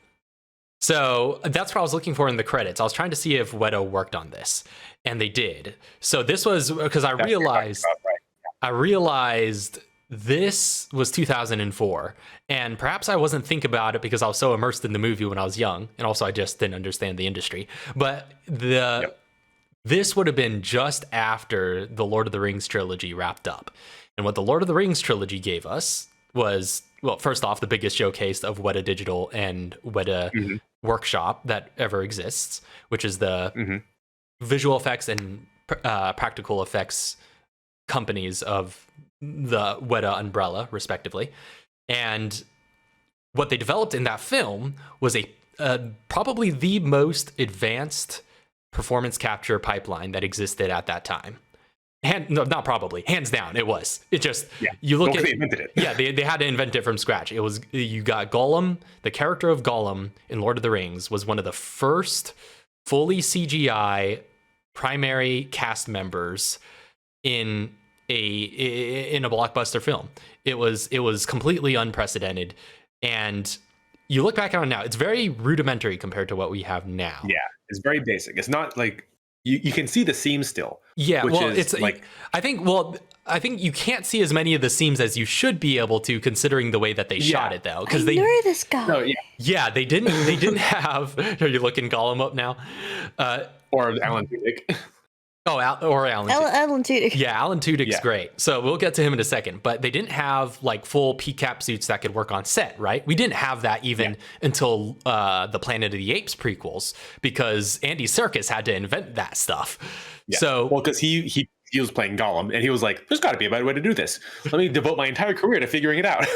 So that's what I was looking for in the credits. I was trying to see if Weta worked on this, and they did. So this was because I realized this was 2004, and perhaps I wasn't thinking about it because I was so immersed in the movie when I was young, and also I just didn't understand the industry. But this would have been just after the Lord of the Rings trilogy wrapped up. And what the Lord of the Rings trilogy gave us was, well, first off, the biggest showcase of Weta Digital and Weta Workshop that ever exists, which is the visual effects and practical effects companies of the Weta umbrella, respectively. And what they developed in that film was probably the most advanced performance capture pipeline that existed at that time. Hands down, it was. It just you look at they invented it. They had to invent it from scratch. It was you got Gollum, the character of Gollum in Lord of the Rings was one of the first fully CGI primary cast members in a blockbuster film. It was completely unprecedented, and you look back on it now, it's very rudimentary compared to what we have now. Yeah, it's very basic. It's not like you can see the seams still. Yeah, well, it's like I think you can't see as many of the seams as you should be able to, considering the way that they shot it, though. Because they know this guy. No, they didn't have. Are you looking Gollum up now? Or Alan Tudyk. Or Alan Tudyk. Yeah, Alan Tudyk's great. So we'll get to him in a second. But they didn't have like full PCAP suits that could work on set, right? We didn't have that even until the Planet of the Apes prequels, because Andy Serkis had to invent that stuff. Yeah. So because he was playing Gollum, and he was like, "There's got to be a better way to do this. Let me devote my entire career to figuring it out."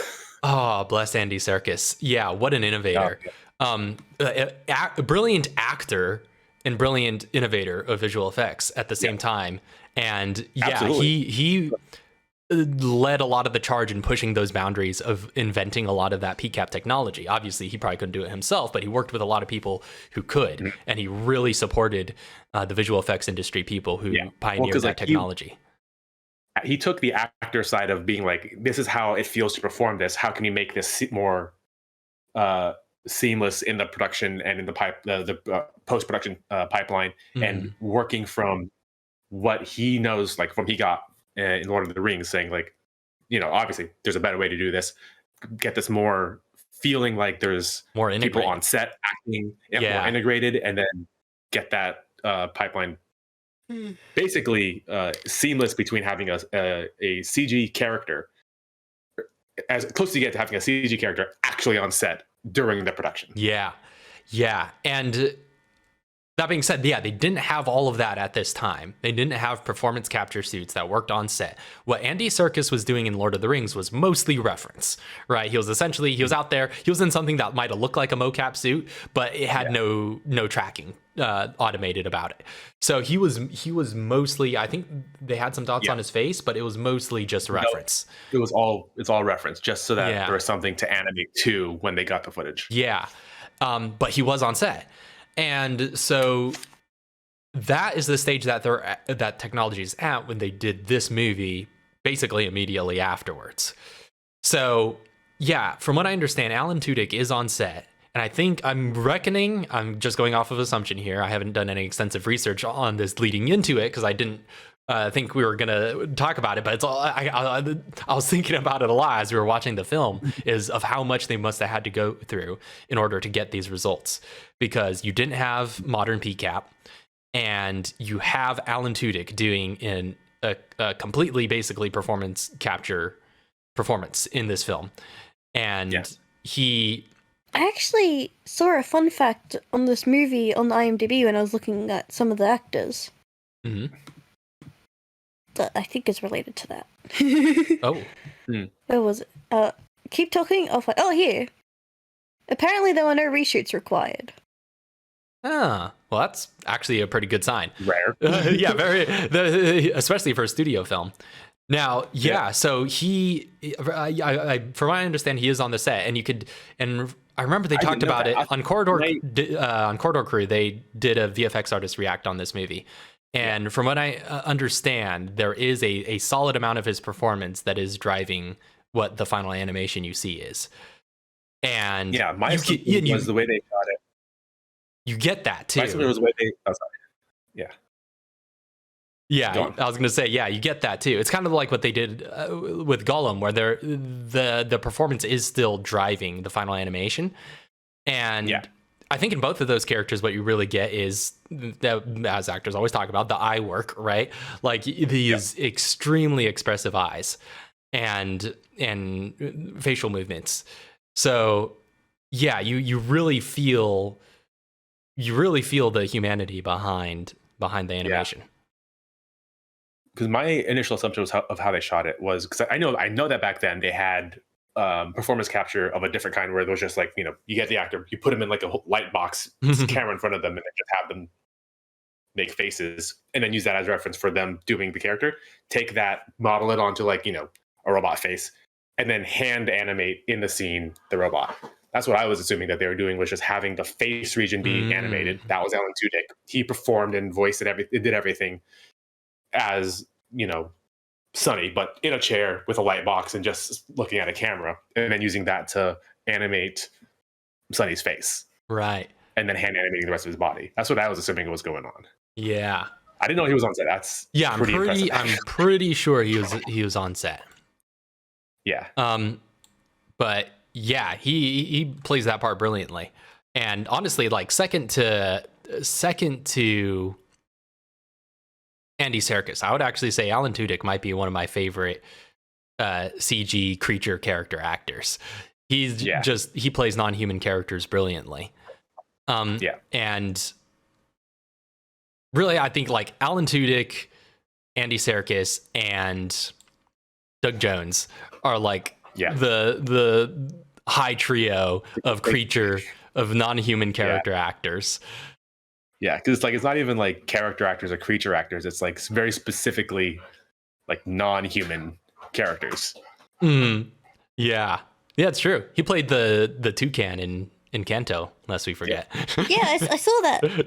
Oh, bless Andy Serkis. Yeah, what an innovator. A brilliant actor and brilliant innovator of visual effects at the same time. And he led a lot of the charge in pushing those boundaries of inventing a lot of that PCAP technology. Obviously, he probably couldn't do it himself, but he worked with a lot of people who could, and he really supported the visual effects industry people who pioneered that technology. He took the actor side of being like, this is how it feels to perform this. How can you make this more seamless in the production and in the post production pipeline, and working from what he knows, like from he got in Lord of the Rings, saying like, obviously there's a better way to do this, get this more feeling like there's more people on set acting more integrated, and then get that pipeline basically seamless between having a CG character, as close as you get to having a CG character actually on set during the production. Yeah. And that being said, they didn't have all of that at this time. They didn't have performance capture suits that worked on set. What Andy Serkis was doing in Lord of the Rings was mostly reference, right? He was out there. He was in something that might have looked like a mocap suit, but it had no tracking automated about it. So he was mostly, I think they had some dots on his face, but it was mostly just reference. No, it's all reference, just so that there was something to animate to when they got the footage. Yeah. But he was on set. And so that is the stage that that technology is at when they did this movie basically immediately afterwards. So yeah, from what I understand, Alan Tudyk is on set. And I think I'm just going off of assumption here. I haven't done any extensive research on this leading into it because I didn't think we were going to talk about it. But it's all I was thinking about it a lot as we were watching the film, is of how much they must have had to go through in order to get these results. Because you didn't have modern PCAP, and you have Alan Tudyk doing a completely basically performance in this film. And I actually saw a fun fact on this movie on IMDb when I was looking at some of the actors. Mm-hmm. That I think is related to that. Where was it? Keep talking. Here. Apparently there were no reshoots required. Well, that's actually a pretty good sign. Rare. Especially for a studio film. Now, so he, from what I understand, he is on the set, and I remember they talked about it on Corridor Crew. They did a VFX artist react on this movie. And from what I understand, there is a solid amount of his performance that is driving what the final animation you see is. And my assumption was the way they shot it. You get that too. My assumption was the way they. Oh, sorry. Yeah, I was going to say, you get that too. It's kind of like what they did with Gollum, where the performance is still driving the final animation. And I think in both of those characters, what you really get is, that, as actors always talk about, the eye work, right? Like these extremely expressive eyes and facial movements. So you really feel the humanity behind the animation. Because my initial assumption of how they shot it was, because I know that back then they had performance capture of a different kind, where it was just like, you get the actor, you put him in like a light box camera in front of them, and then just have them make faces, and then use that as reference for them doing the character. Take that, model it onto like a robot face, and then hand animate in the scene the robot. That's what I was assuming that they were doing, was just having the face region be animated. That was Alan Tudyk. He performed and voiced it, did everything as Sonny, but in a chair with a light box and just looking at a camera, and then using that to animate Sonny's face, right? And then hand animating the rest of his body. That's what I was assuming was going on. Yeah, I didn't know he was on set. That's I'm pretty sure he was on set. Yeah. But he plays that part brilliantly, and honestly, like second to Andy Serkis, I would actually say Alan Tudyk might be one of my favorite CG creature character actors. He plays non-human characters brilliantly. And really, I think like Alan Tudyk, Andy Serkis, and Doug Jones are like the high trio of non-human character actors. Yeah, because it's not even like character actors or creature actors. It's like very specifically like non-human characters. Yeah, it's true. He played the toucan in Kanto, lest we forget. Yeah, I saw that.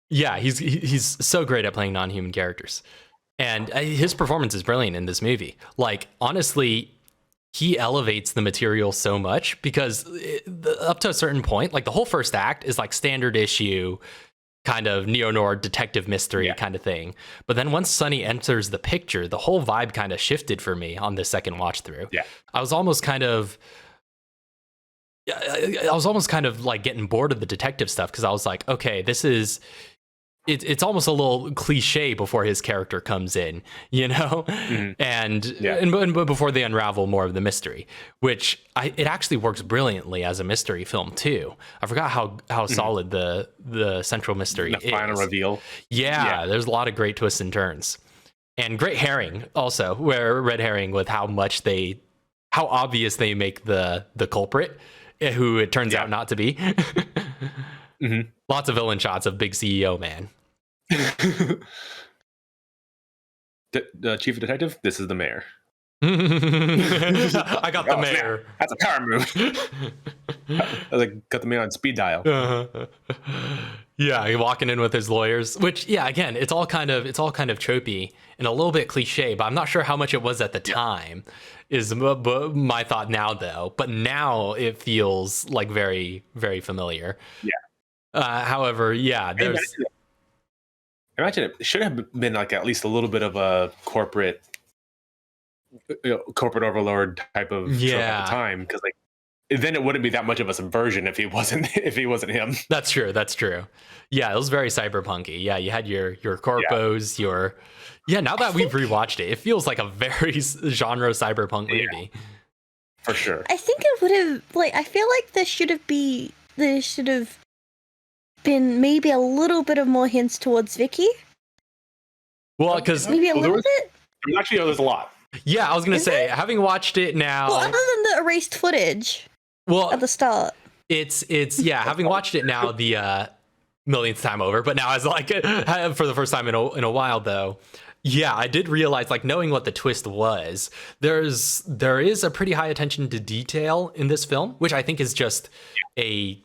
Yeah, he's so great at playing non-human characters, and his performance is brilliant in this movie. Like honestly, he elevates the material so much because up to a certain point, like the whole first act is like standard issue kind of neo-noir detective mystery kind of thing. But then once Sonny enters the picture, the whole vibe kind of shifted for me on the second watch through. Yeah. I was almost kind of like getting bored of the detective stuff because I was like, okay, this is it's almost a little cliche before his character comes in, you know, and before they unravel more of the mystery, which it actually works brilliantly as a mystery film too. I forgot how solid the central mystery the final reveal. Yeah, there's a lot of great twists and turns, and great herring also, where red herring with how obvious they make the culprit, who it turns out not to be. Lots of villain shots of big CEO man. The chief of detective, this is the mayor. I got the mayor. Snap. That's a power move. I like got the mayor on speed dial. Yeah, walking in with his lawyers, which again, it's all kind of tropey and a little bit cliche, but I'm not sure how much it was at the time. Is my thought now though, but now it feels like very, very familiar. However, there's. Imagine it should have been like at least a little bit of a corporate overlord type of trope at the time, because like then it wouldn't be that much of a subversion if he wasn't him. That's true. Yeah, it was very cyberpunky. Yeah, you had your corpos, now that we've rewatched it feels like a very genre cyberpunk movie. For sure. I think it would have I feel like there should have been maybe a little bit of more hints towards Vicky. Well, because maybe a little bit. Actually, there's a lot. Yeah, I was gonna say, having watched it now. Well, other than the erased footage. At the start. It's having watched it now the millionth time over, but now as like for the first time in a while though. Yeah, I did realize, like, knowing what the twist was, there is a pretty high attention to detail in this film, which I think is just a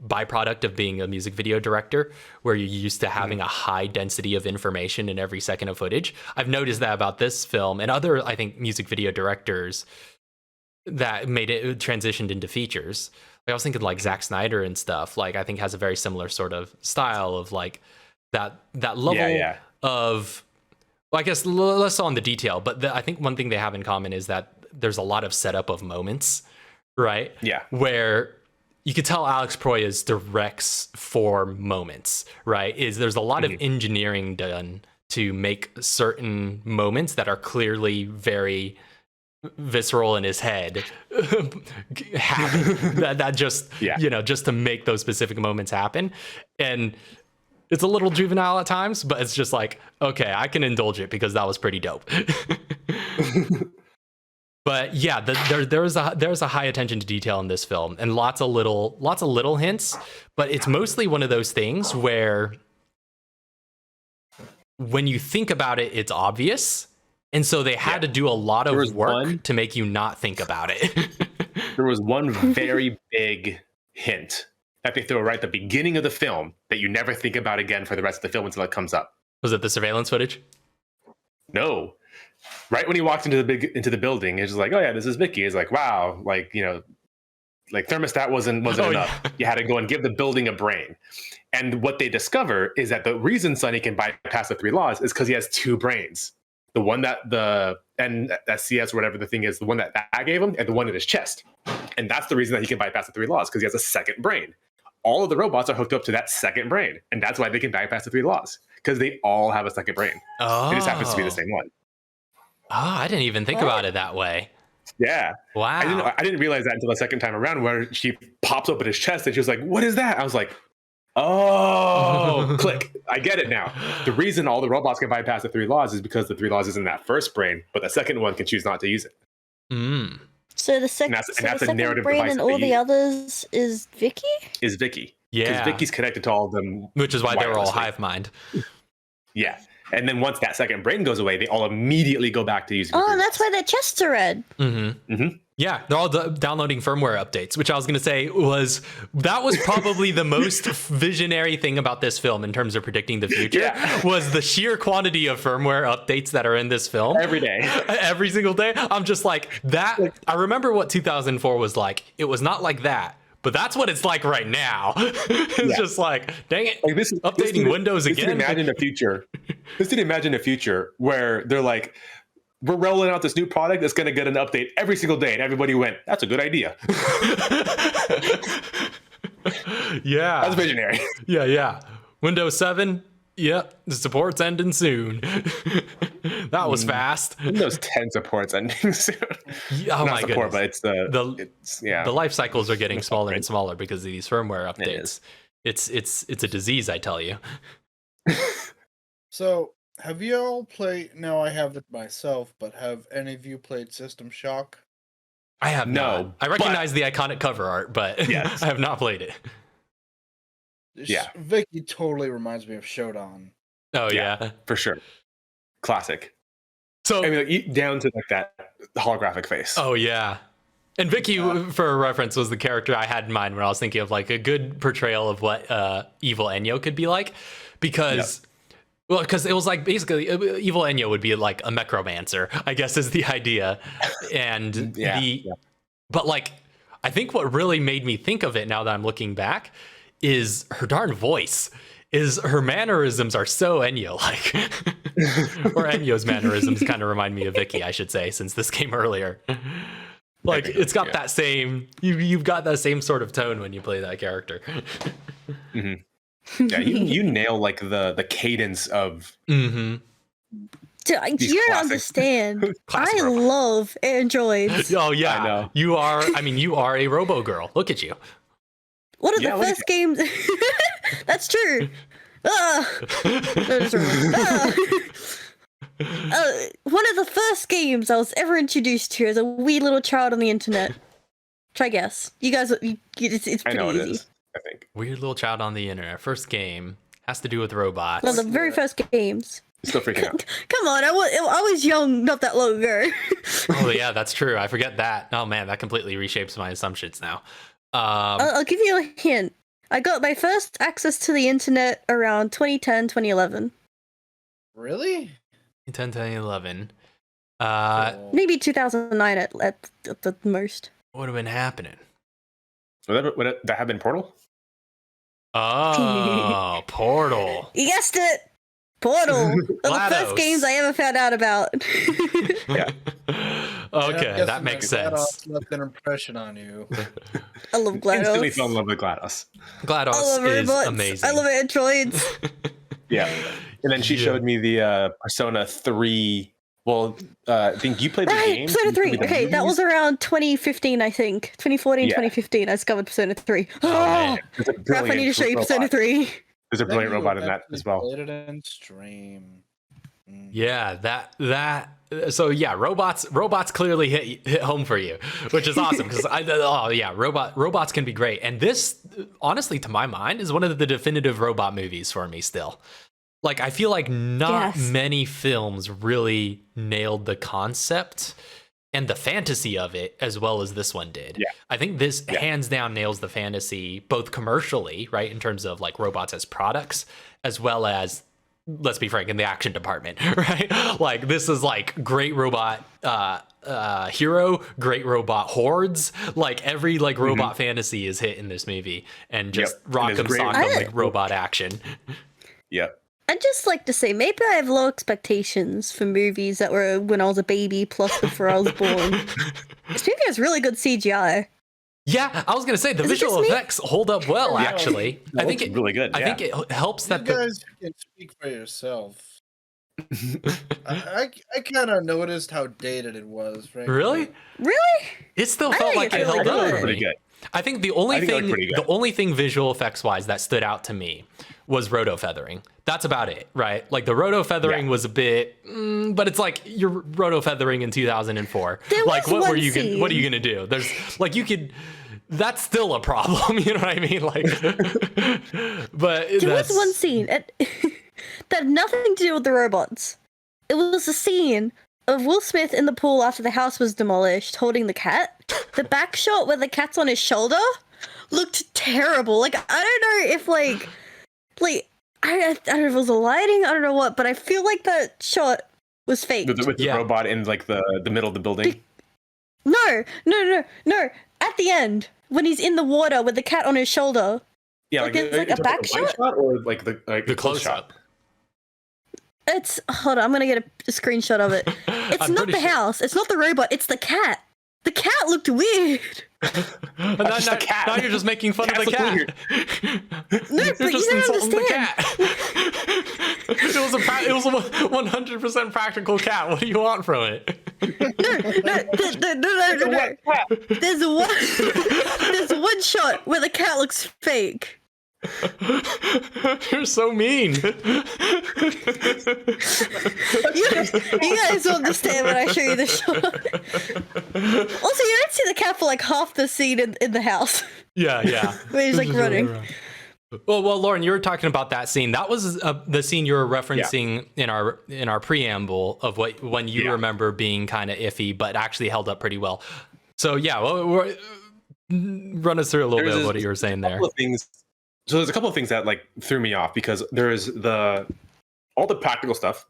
byproduct of being a music video director, where you're used to having a high density of information in every second of footage. I've noticed that about this film and other, I think, music video directors that made it transitioned into features. Like, I was thinking like Zack Snyder and stuff, like, I think has a very similar sort of style of like that level of, well, I guess less on the detail, but I think one thing they have in common is that there's a lot of setup of moments, right? Yeah. Where you could tell Alex Proyas directs for moments, right? There's a lot of engineering done to make certain moments that are clearly very visceral in his head happen. that just, just to make those specific moments happen. And it's a little juvenile at times, but it's just like, okay, I can indulge it because that was pretty dope. But yeah, there's a high attention to detail in this film, and lots of little hints. But it's mostly one of those things where, when you think about it, it's obvious, and so they had to do a lot of work to make you not think about it. There was one very big hint that they throw right at the beginning of the film that you never think about again for the rest of the film until it comes up. Was it the surveillance footage? No. Right when he walked into the building, it's just like, oh yeah, this is Vicky. It's like, wow, like, you know, like thermostat wasn't enough. Yeah. You had to go and give the building a brain. And what they discover is that the reason Sonny can bypass the 3 laws is because he has 2 brains. The one that the NSCS or whatever the thing is, the one that gave him, and the one in his chest. And that's the reason that he can bypass the 3 laws, because he has a second brain. All of the robots are hooked up to that second brain, and that's why they can bypass the 3 laws, because they all have a second brain. Oh. It just happens to be the same one. Oh, I didn't even think about it that way. Yeah. Wow. I didn't realize that until the second time around, where she pops open his chest and she was like, what is that? I was like, oh, click. I get it now. The reason all the robots can bypass the 3 laws is because the 3 laws is in that first brain, but the second one can choose not to use it. So the second brain and all the others is Vicky? Is Vicky. Yeah. Because Vicky's connected to all of them. Which is why they were all hive mind. Yeah. And then once that second brain goes away, they all immediately go back to using. Oh, that's why their chests are red. Yeah, Yeah, they're all downloading firmware updates, which I was going to say was probably the most visionary thing about this film in terms of predicting the future was the sheer quantity of firmware updates that are in this film. Every day. Every single day. I'm just like that. I remember what 2004 was like. It was not like that. But that's what it's like right now. It's just like, dang it, like this, updating Windows again. Imagine a future. This didn't imagine a future where they're like, we're rolling out this new product that's going to get an update every single day. And everybody went, that's a good idea. Yeah. That's visionary. Yeah. Windows 7. Yep. The support's ending soon. That was fast. Windows 10 support's ending soon. Oh, not my support, goodness. But the life cycles are getting smaller and smaller because of these firmware updates. It's a disease, I tell you. So, have you all played? No, I haven't myself, but have any of you played System Shock? I have not. I recognize the iconic cover art, but yes. I have not played it. Vicky totally reminds me of Shodan. Oh yeah, for sure. Classic. So I mean, down to like that holographic face. Oh yeah. And Vicky, for reference, was the character I had in mind when I was thinking of like a good portrayal of what evil Ennio could be like, because it was like basically evil Ennio would be like a necromancer, I guess is the idea, and but like I think what really made me think of it now that I'm looking back is her darn voice. Is her mannerisms are so Ennio-like. Or Ennio's mannerisms kind of remind me of Vicky, I should say, since this came earlier. Like it's got that same you've got that same sort of tone when you play that character. Yeah, you nail like the cadence of Dude, you don't understand. I love androids. Oh yeah, I know. You are a robo girl. Look at you. One of the first games. That's true. One of the first games I was ever introduced to as a wee little child on the internet. Try guess. You guys, it's pretty easy. It is, I think. Weird little child on the internet. First game has to do with robots. One of the very first games. Still freaking out. Come on, I was young not that long ago. Oh yeah, that's true. I forget that. Oh man, that completely reshapes my assumptions now. I'll give you a hint. I got my first access to the internet around 2010, 2011. Really? 2010, 2011. Maybe 2009 at the most. What would have been happening? Would that have been Portal? Oh, Portal. You guessed it. Portal. One of the first games I ever found out about. Yeah. Okay, that makes sense. GLaDOS left an impression on you. I love GLaDOS. Instantly fell in love with GLaDOS. GLaDOS is amazing. I love androids. Yeah. And then she showed me the Persona 3. Well, I think you played the game. Persona 3. Okay, that was around 2015, I think. 2014, 2015, I discovered Persona 3. Oh, crap, I need to show you Persona 3. There's a brilliant robot in that as well. Played it in stream. Yeah, so yeah, robots clearly hit home for you, which is awesome because robots can be great. And this, honestly, to my mind, is one of the definitive robot movies for me still. Like, I feel like not many films really nailed the concept and the fantasy of it as well as this one did. Yeah. I think this hands down nails the fantasy, both commercially, right, in terms of like robots as products, as well as, let's be frank, in the action department, right? Like, this is like great robot hero, great robot hordes. Like, every like robot fantasy is hit in this movie, and just rock'em sock'em like robot action. Yep. I'd just like to say, maybe I have low expectations for movies that were when I was a baby, plus before I was born. This movie has really good CGI. Yeah, I was gonna say the visual effects hold up well. Actually, I think it's really good. I think it helps that you guys can speak for yourself. I kind of noticed how dated it was. Frankly. Really? It still felt like it held up pretty good. I think the only thing visual effects wise that stood out to me was roto feathering. That's about it, right? Like the roto feathering was a bit, but it's like you're roto feathering in 2004. Like what are you gonna do? There's like that's still a problem, you know what I mean? Like, but there was one scene that had nothing to do with the robots. It was a scene of Will Smith in the pool after the house was demolished, holding the cat. The back shot where the cat's on his shoulder looked terrible. Like, I don't know if like I don't know if it was the lighting, I don't know what, but I feel like that shot was fake. With the robot in like the middle of the building. No. At the end, when he's in the water with the cat on his shoulder. Yeah, like it's like a back shot or like the close shot. It's hold on, I'm gonna get a screenshot of it. It's not the house. It's not the robot. It's the cat. The cat looked weird. Now you're just making fun of the cat. No, but you don't understand. It was a 100% practical cat. What do you want from it? No. There's one shot where the cat looks fake. You're so mean. You guys will understand when I show you the shot. Also, you don't see the cat for like half the scene in the house. Yeah. Where he's like running. Well, Lauren, you were talking about that scene. That was the scene you were referencing in our preamble of when you remember being kind of iffy, but actually held up pretty well. So run us through a little bit of what you were saying there. So there's a couple of things that like threw me off because there's all the practical stuff,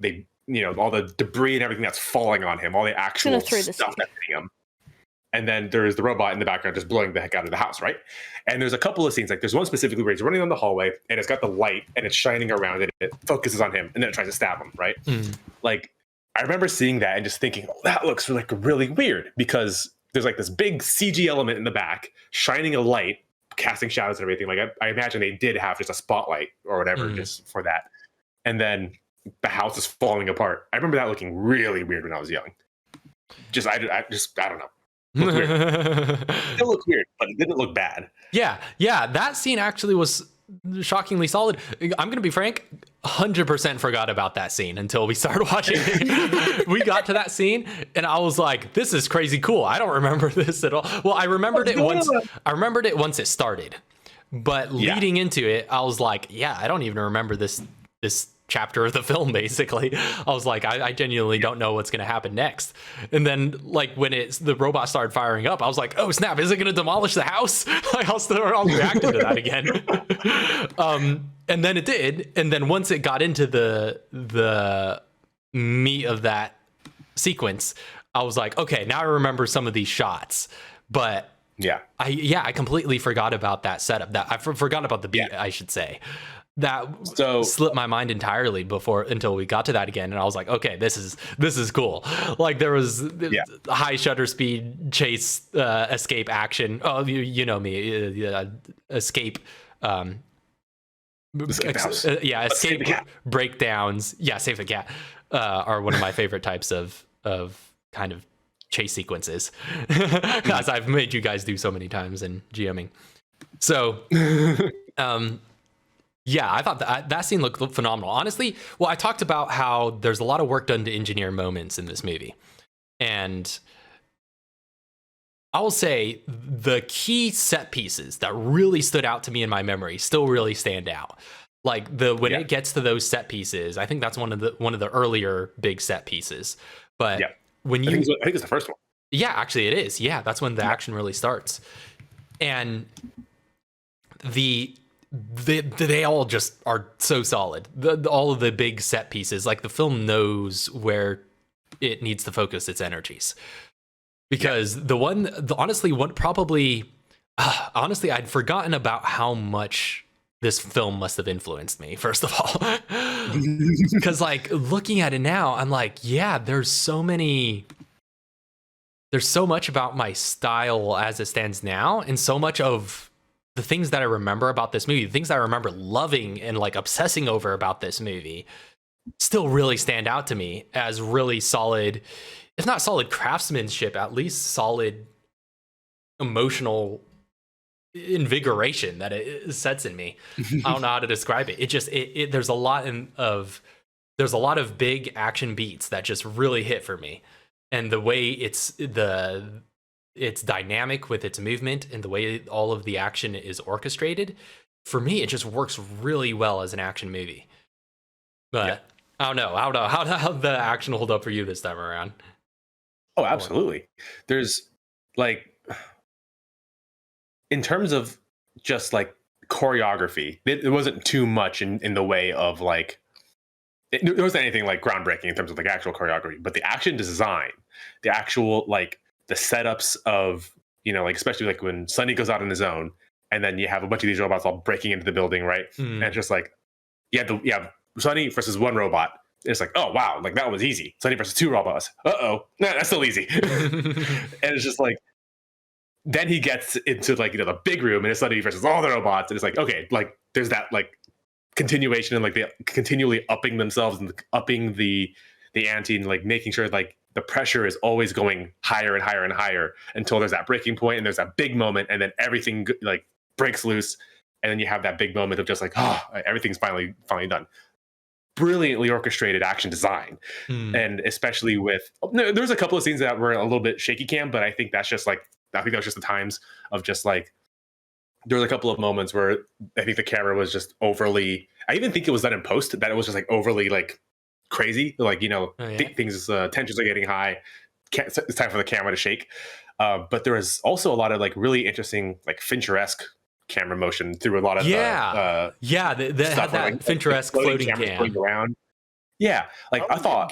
all the debris and everything that's falling on him, all the actual stuff that's hitting him. And then there's the robot in the background just blowing the heck out of the house, right? And there's a couple of scenes, like there's one specifically where he's running down the hallway and it's got the light and it's shining around and it focuses on him and then it tries to stab him, right? Like, I remember seeing that and just thinking, oh, that looks like really weird because there's like this big CG element in the back shining a light, casting shadows and everything. Like I imagine they did have just a spotlight or whatever just for that. And then the house is falling apart. I remember that looking really weird when I was young. I don't know. It looked weird. It looked weird, but it didn't look bad. Yeah. That scene actually was shockingly solid. I'm gonna be frank, 100% forgot about that scene until we started watching it. We got to that scene and I was like, this is crazy cool. I don't remember this at all. Well, I remembered it once it started, but leading into it, I was like, I don't even remember this chapter of the film. Basically, I was like, I genuinely don't know what's gonna happen next. And then like when the robot started firing up, I was like, oh snap, is it gonna demolish the house? Like I'll react to that again. And then it did. And then once it got into the meat of that sequence, I was like, okay, now I remember some of these shots. But I completely forgot about that setup. That I forgot about the beat, I should say. That slipped my mind entirely until we got to that again, and I was like, okay, this is cool. Like there was high shutter speed chase, escape action. Oh, you know me, escape. Escape breakdowns. Save the cat are one of my favorite types of kind of chase sequences, as I've made you guys do so many times in GMing. So I thought that scene looked phenomenal. Honestly, I talked about how there's a lot of work done to engineer moments in this movie. And I will say the key set pieces that really stood out to me in my memory still really stand out. Like when it gets to those set pieces, I think that's one of the earlier big set pieces. But when I think it's the first one. Yeah, actually it is. Yeah, that's when the action really starts. And they all just are so solid. All of the big set pieces, like the film knows where it needs to focus its energies. Because honestly, I'd forgotten about how much this film must have influenced me, first of all. Because like looking at it now, I'm like, there's so much about my style as it stands now, and so much of the things that I remember about this movie, the things that I remember loving and like obsessing over about this movie, still really stand out to me as really solid, if not solid craftsmanship, at least solid emotional invigoration that it sets in me. I don't know how to describe it. It just there's a lot of big action beats that just really hit for me, and the way it's dynamic with its movement and the way all of the action is orchestrated, for me it just works really well as an action movie. But I don't know. How the action hold up for you this time around? Oh, absolutely. There's like, in terms of just like choreography, it wasn't too much in the way of like, there wasn't anything like groundbreaking in terms of like actual choreography, but the action design, the actual like the setups of, you know, like especially like when Sonny goes out on his own, and then you have a bunch of these robots all breaking into the building, right? And it's just like, you have Sonny versus one robot. It's like, oh wow, like that was easy. Sonny versus two robots. Nah, that's still easy. And it's just like, then he gets into like, you know, the big room, and it's Sonny versus all the robots, and it's like, okay, like there's that like continuation, and like they continually upping themselves and upping the ante, and like making sure like the pressure is always going higher and higher and higher until there's that breaking point, and there's that big moment, and then everything like breaks loose, and then you have that big moment of just like, oh, everything's finally done. Brilliantly orchestrated action design. And especially with, there's a couple of scenes that were a little bit shaky cam, but I think that was just the times of just like, there was a couple of moments where I think the camera was just overly, I even think it was done in post, that it was just like overly like crazy, like, you know, things, tensions are getting high, it's time for the camera to shake. But there was also a lot of like really interesting like Fincher-esque camera motion through a lot of that had that like, Fincher-esque floating cam around. Yeah, like I thought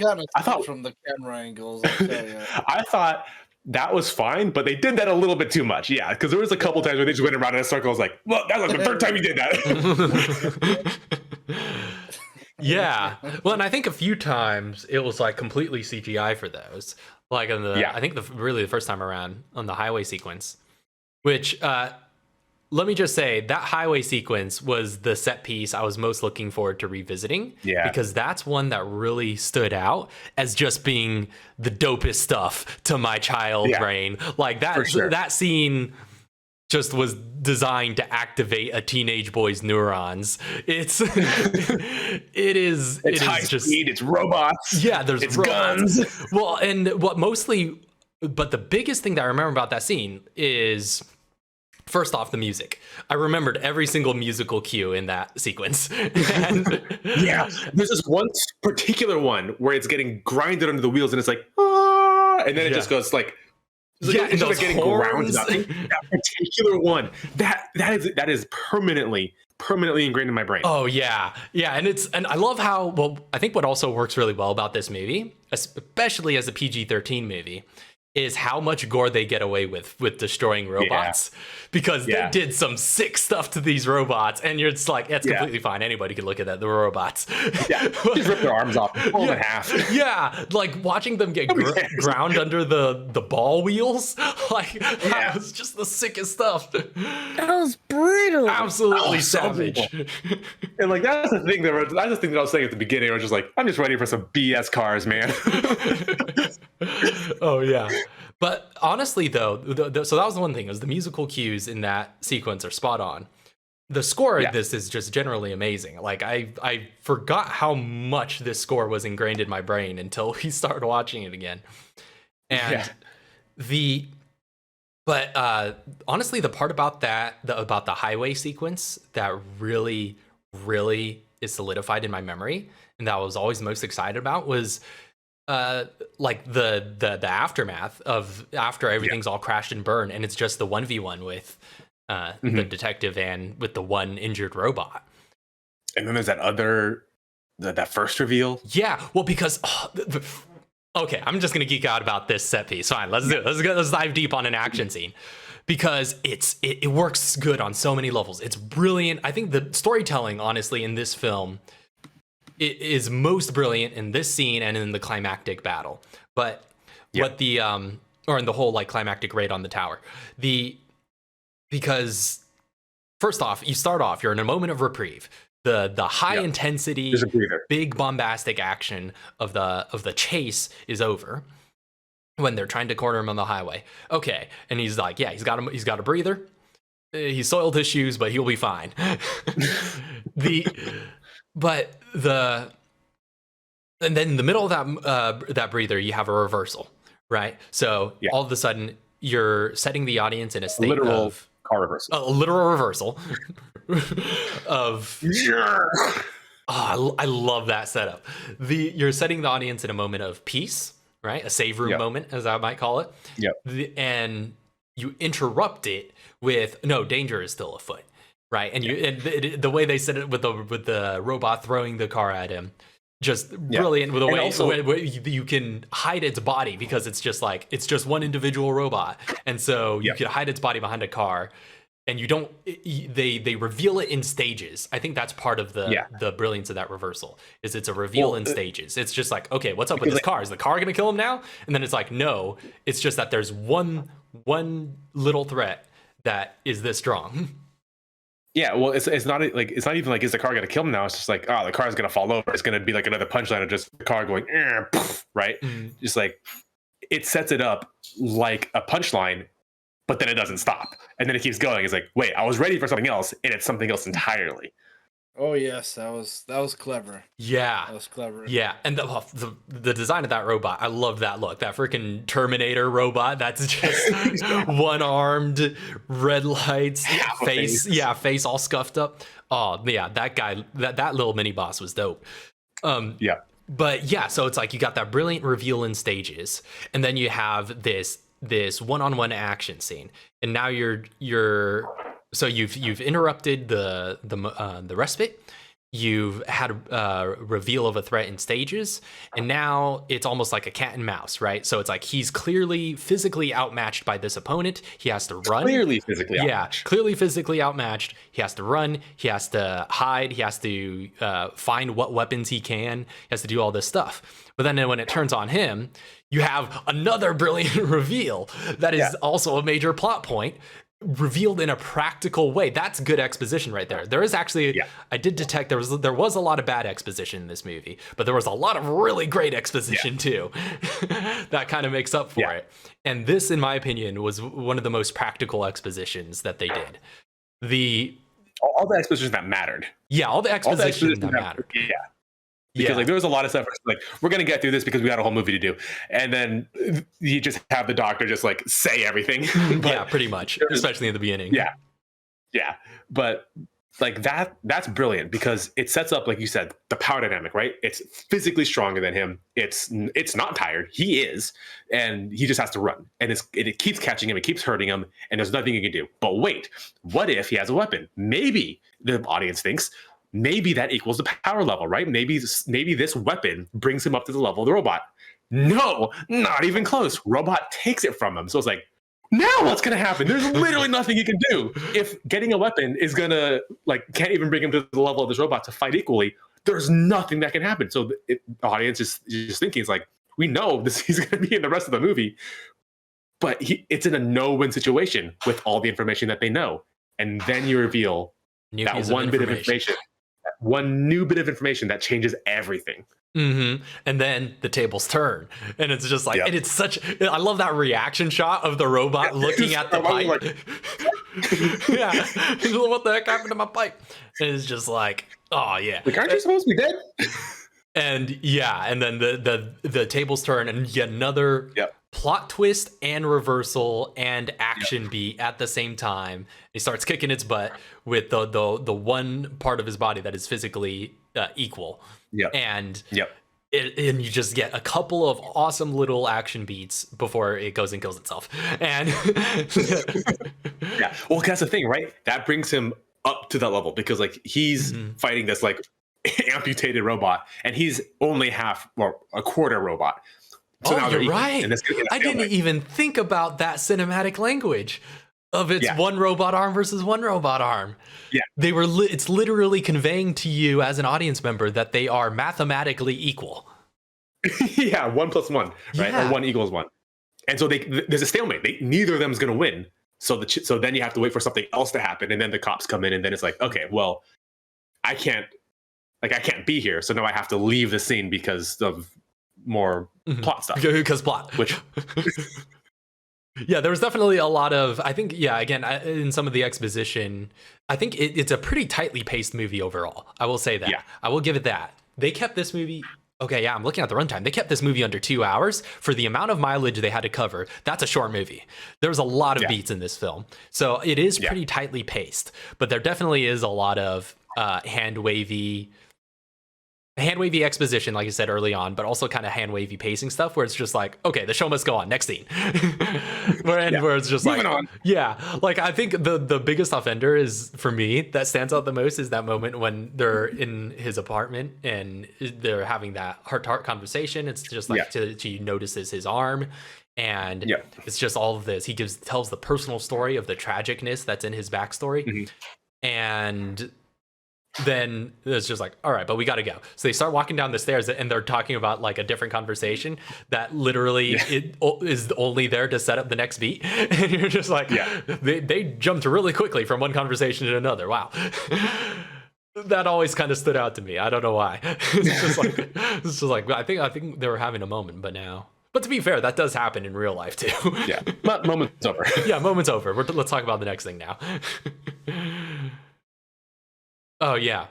from the camera angles, I'll tell you. I thought that was fine, but they did that a little bit too much. Yeah, because there was a couple times where they just went around in a circle. I was like, well, that was like the third time you did that. Yeah, well, and I think a few times it was like completely CGI for those. Like on the, I think the first time around on the highway sequence, which let me just say that highway sequence was the set piece I was most looking forward to revisiting. Yeah, because that's one that really stood out as just being the dopest stuff to my child brain. Like that, that scene just was designed to activate a teenage boy's neurons. It's it's high speed, it's robots. Yeah, there's robots. Guns. Well, and but the biggest thing that I remember about that scene is, first off, the music. I remembered every single musical cue in that sequence. Yeah, there's this one particular one where it's getting grinded under the wheels, and it's like, ah, and then it just goes like, it's just like getting ground up. That particular one, that is permanently ingrained in my brain. Oh yeah, and I love how, well, I think what also works really well about this movie, especially as a PG-13 movie, is how much gore they get away with destroying robots, because they did some sick stuff to these robots, and you're just like, it's completely fine. Anybody can look at that. The robots. Yeah, just rip their arms off, pull them in half. Yeah, like watching them get ground under the ball wheels. Like that was just the sickest stuff. That was brutal. Absolutely savage. And like that's the thing that I was saying at the beginning. I was just like, I'm just ready for some BS cars, man. Oh yeah. But honestly, though, so that was the one thing, is the musical cues in that sequence are spot on. The score of this is just generally amazing. Like I forgot how much this score was ingrained in my brain until we started watching it again. And honestly, the part about about the highway sequence that really, really is solidified in my memory, and that I was always most excited about, was like the aftermath of after everything's all crashed and burned, and it's just the 1v1 with the detective and with the one injured robot. And then there's that first reveal. Yeah, well, because okay, I'm just gonna geek out about this set piece. Fine, let's do it. Let's dive deep on an action scene, because it works good on so many levels. It's brilliant. I think the storytelling, honestly, in this film, it is most brilliant in this scene and in the climactic battle. But what the or in the whole like climactic raid on the tower. Because first off, you're in a moment of reprieve. The high intensity, big bombastic action of the chase is over when they're trying to corner him on the highway. Okay, and he's like, he's got a breather. He soiled his shoes, but he'll be fine. And then in the middle of that breather, you have a reversal, right? So all of a sudden, you're setting the audience in a state of car reversal. A literal reversal of I love that setup. You're setting the audience in a moment of peace, right? A save room moment, as I might call it. Yep. And you interrupt it with no, danger is still afoot, right? And the way they said it with the robot throwing the car at him, just brilliant with the way also, you can hide its body, because it's just one individual robot, and so you can hide its body behind a car. And you don't. They reveal it in stages. I think that's part of the brilliance of that reversal. Is it's a reveal in stages. It's just like, okay, what's up with this car? Is the car gonna kill him now? And then it's like, no. It's just that there's one little threat that is this strong. Yeah, well, it's not even like, is the car gonna kill him now? It's just like, oh, the car's gonna fall over. It's gonna be like another punchline of just the car going, right? Just like, it sets it up like a punchline, but then it doesn't stop, and then it keeps going. It's like, wait, I was ready for something else, and it's something else entirely. Oh yes, that was clever. Yeah, that was clever. Yeah, and the design of that robot, I love that look. That freaking Terminator robot. That's just one-armed, red lights, face all scuffed up. Oh yeah, that guy, that little mini boss was dope. But yeah, so it's like you got that brilliant reveal in stages, and then you have this one-on-one action scene, and now you've interrupted the respite. You've had a reveal of a threat in stages, and now it's almost like a cat and mouse, right? So it's like he's clearly physically outmatched by this opponent. He has to run. Clearly physically outmatched. Yeah, clearly physically outmatched. He has to run. He has to hide. He has to find what weapons he can. He has to do all this stuff. But then when it turns on him, you have another brilliant reveal that is also a major plot point, revealed in a practical way. That's good exposition right there. There is actually, I did detect there was a lot of bad exposition in this movie, but there was a lot of really great exposition too. That kind of makes up for it. And this, in my opinion, was one of the most practical expositions that they did. All the expositions that mattered. Yeah, all the exposition that mattered. Yeah. Because like there was a lot of stuff like, we're gonna get through this because we got a whole movie to do, and then you just have the doctor just like say everything. Yeah, pretty much, especially in the beginning. Yeah, but like that's brilliant because it sets up, like you said, the power dynamic, right? It's physically stronger than him. It's not tired. He is, and he just has to run, and it keeps catching him. It keeps hurting him, and there's nothing he can do. But wait, what if he has a weapon? Maybe the audience thinks, maybe that equals the power level, right? Maybe this weapon brings him up to the level of the robot. No, not even close. Robot takes it from him. So it's like, now what's going to happen? There's literally nothing he can do. If getting a weapon is going to, like, can't even bring him to the level of this robot to fight equally, there's nothing that can happen. So the audience is just thinking, it's like, we know he's going to be in the rest of the movie, but it's in a no-win situation with all the information that they know. And then you reveal that one bit of information. One new bit of information that changes everything. And then the tables turn, and it's just like, and it's such. I love that reaction shot of the robot looking at the pipe. Like, what the heck happened to my pipe? And it's just like, oh yeah. Like, aren't you supposed to be dead? And and then the tables turn, and yet another plot twist and reversal and action beat at the same time. He starts kicking its butt with the one part of his body that is physically equal. And and you just get a couple of awesome little action beats before it goes and kills itself. And well, that's the thing, right? That brings him up to that level because like he's fighting this like amputated robot, and he's only half or a quarter robot. So you're right. I didn't even think about that cinematic language of it's one robot arm versus one robot arm. Yeah, they were. It's literally conveying to you as an audience member that they are mathematically equal. 1 + 1, right? Or 1 = 1. And so there's a stalemate. Neither of them is going to win. So then you have to wait for something else to happen, and then the cops come in, and then it's like, okay, well, I can't be here, so now I have to leave the scene because of more plot stuff. Because plot. Which there was definitely a lot of, I think, again, in some of the exposition, I think it's a pretty tightly paced movie overall. I will say that. I will give it that. They kept this movie, I'm looking at the runtime. They kept this movie under 2 hours for the amount of mileage they had to cover. That's a short movie. There's a lot of beats in this film. So it is pretty tightly paced, but there definitely is a lot of hand wavy hand wavy exposition, like you said early on, but also kind of hand wavy pacing stuff where it's just like, okay, the show must go on. Next scene. Where it's just Moving like, on. yeah, like I think the biggest offender is for me that stands out the most is that moment when they're in his apartment and they're having that heart to heart conversation. It's just like she notices his arm. And it's just all of this. He tells the personal story of the tragicness that's in his backstory. And then it's just like, all right, but we got to go. So they start walking down the stairs and they're talking about like a different conversation that literally it is only there to set up the next beat. And you're just like, they jumped really quickly from one conversation to another. Wow. That always kind of stood out to me. I don't know why. It's just like I think they were having a moment, but now. But to be fair, that does happen in real life too. But moment's over. Moment's over. Let's talk about the next thing now. Oh yeah.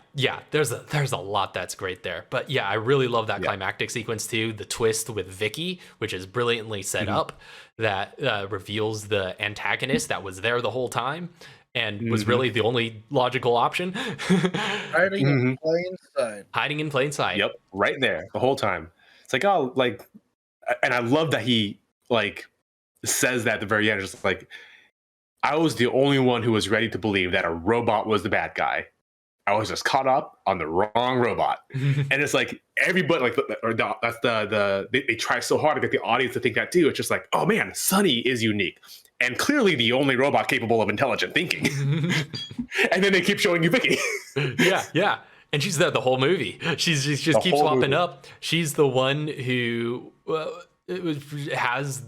There's a lot that's great there, but I really love that climactic sequence too. The twist with Vicky, which is brilliantly set up, that reveals the antagonist that was there the whole time and was really the only logical option. Hiding in plain sight. Hiding in plain sight. Yep, right there the whole time. It's like, oh, like, and I love that he like says that at the very end, just like, I was the only one who was ready to believe that a robot was the bad guy. I was just caught up on the wrong robot. And it's like everybody, like, they try so hard to get the audience to think that too. It's just like, oh man, Sonny is unique and clearly the only robot capable of intelligent thinking. And then they keep showing you Vicky. Yeah. And she's there the whole movie. She just keeps popping up. She's the one who has,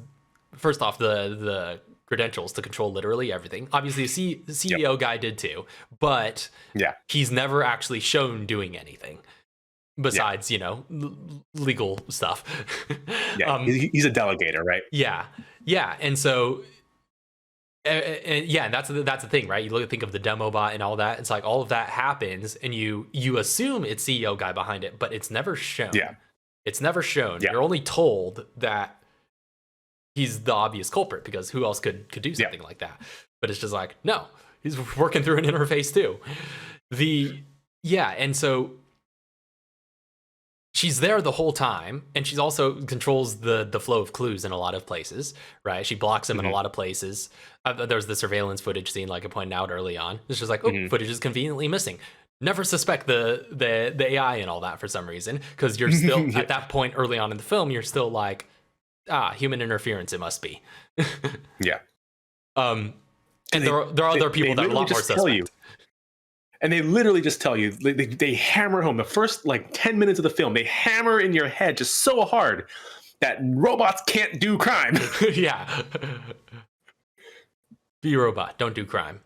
first off, the credentials to control literally everything. Obviously, the CEO guy did too, but he's never actually shown doing anything besides, legal stuff. He's a delegator, right? Yeah. And so, and that's the thing, right? You think of the demo bot and all that. It's like all of that happens, and you assume it's CEO guy behind it, but it's never shown. It's never shown. You're only told that he's the obvious culprit because who else could do something like that? But it's just like, no, he's working through an interface too. And so she's there the whole time, and she's also controls the flow of clues in a lot of places, right? She blocks them in a lot of places. There's the surveillance footage scene, like I pointed out early on. It's just like, footage is conveniently missing. Never suspect the AI and all that for some reason, because you're still at that point early on in the film, you're still like, human interference, it must be. And there are other people that are a lot more suspect. And they literally just tell you, they hammer home the first like 10 minutes of the film. They hammer in your head just so hard that robots can't do crime. Be a robot, don't do crime.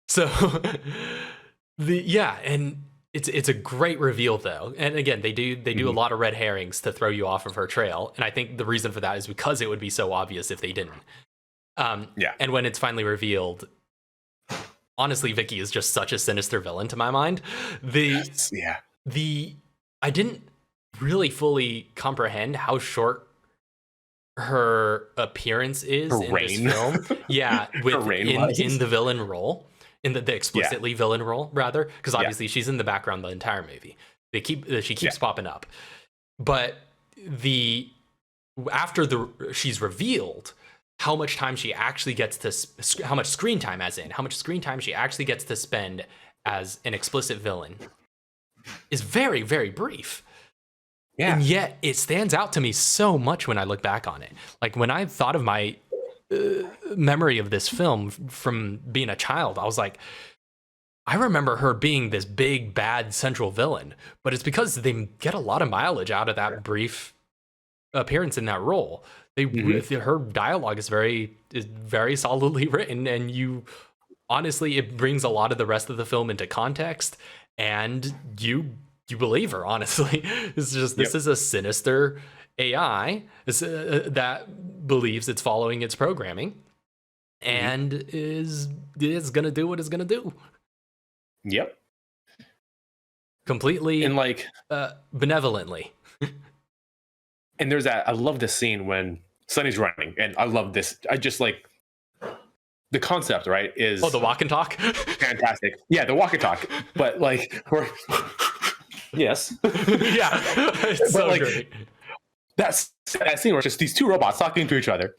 So and it's a great reveal though. And again, they do a lot of red herrings to throw you off of her trail. And I think the reason for that is because it would be so obvious if they didn't. And when it's finally revealed, honestly, Vicky is just such a sinister villain to my mind. I didn't really fully comprehend how short her appearance is in this film. In the villain role, in the explicitly villain role, rather, because obviously she's in the background the entire movie. She keeps popping up, but after she's revealed, how much time she actually gets to, how much screen time she actually gets to spend as an explicit villain is very, very brief. And yet it stands out to me so much when I look back on it. Like when I thought of my memory of this film from being a child, I was like, I remember her being this big, bad central villain, but it's because they get a lot of mileage out of that brief appearance in that role. Her dialogue is very solidly written, and it brings a lot of the rest of the film into context, and you believe her. Honestly, it's just this is a sinister AI that believes it's following its programming, and is gonna do what it's gonna do. Completely and like benevolently. And there's that. I love this scene when Sonny's running, and I love this. I just like the concept, right? Is the walk and talk? Fantastic. Yeah, the walk and talk. But like, Yes. Yeah, it's But, so like, great. That scene where it's just these two robots talking to each other,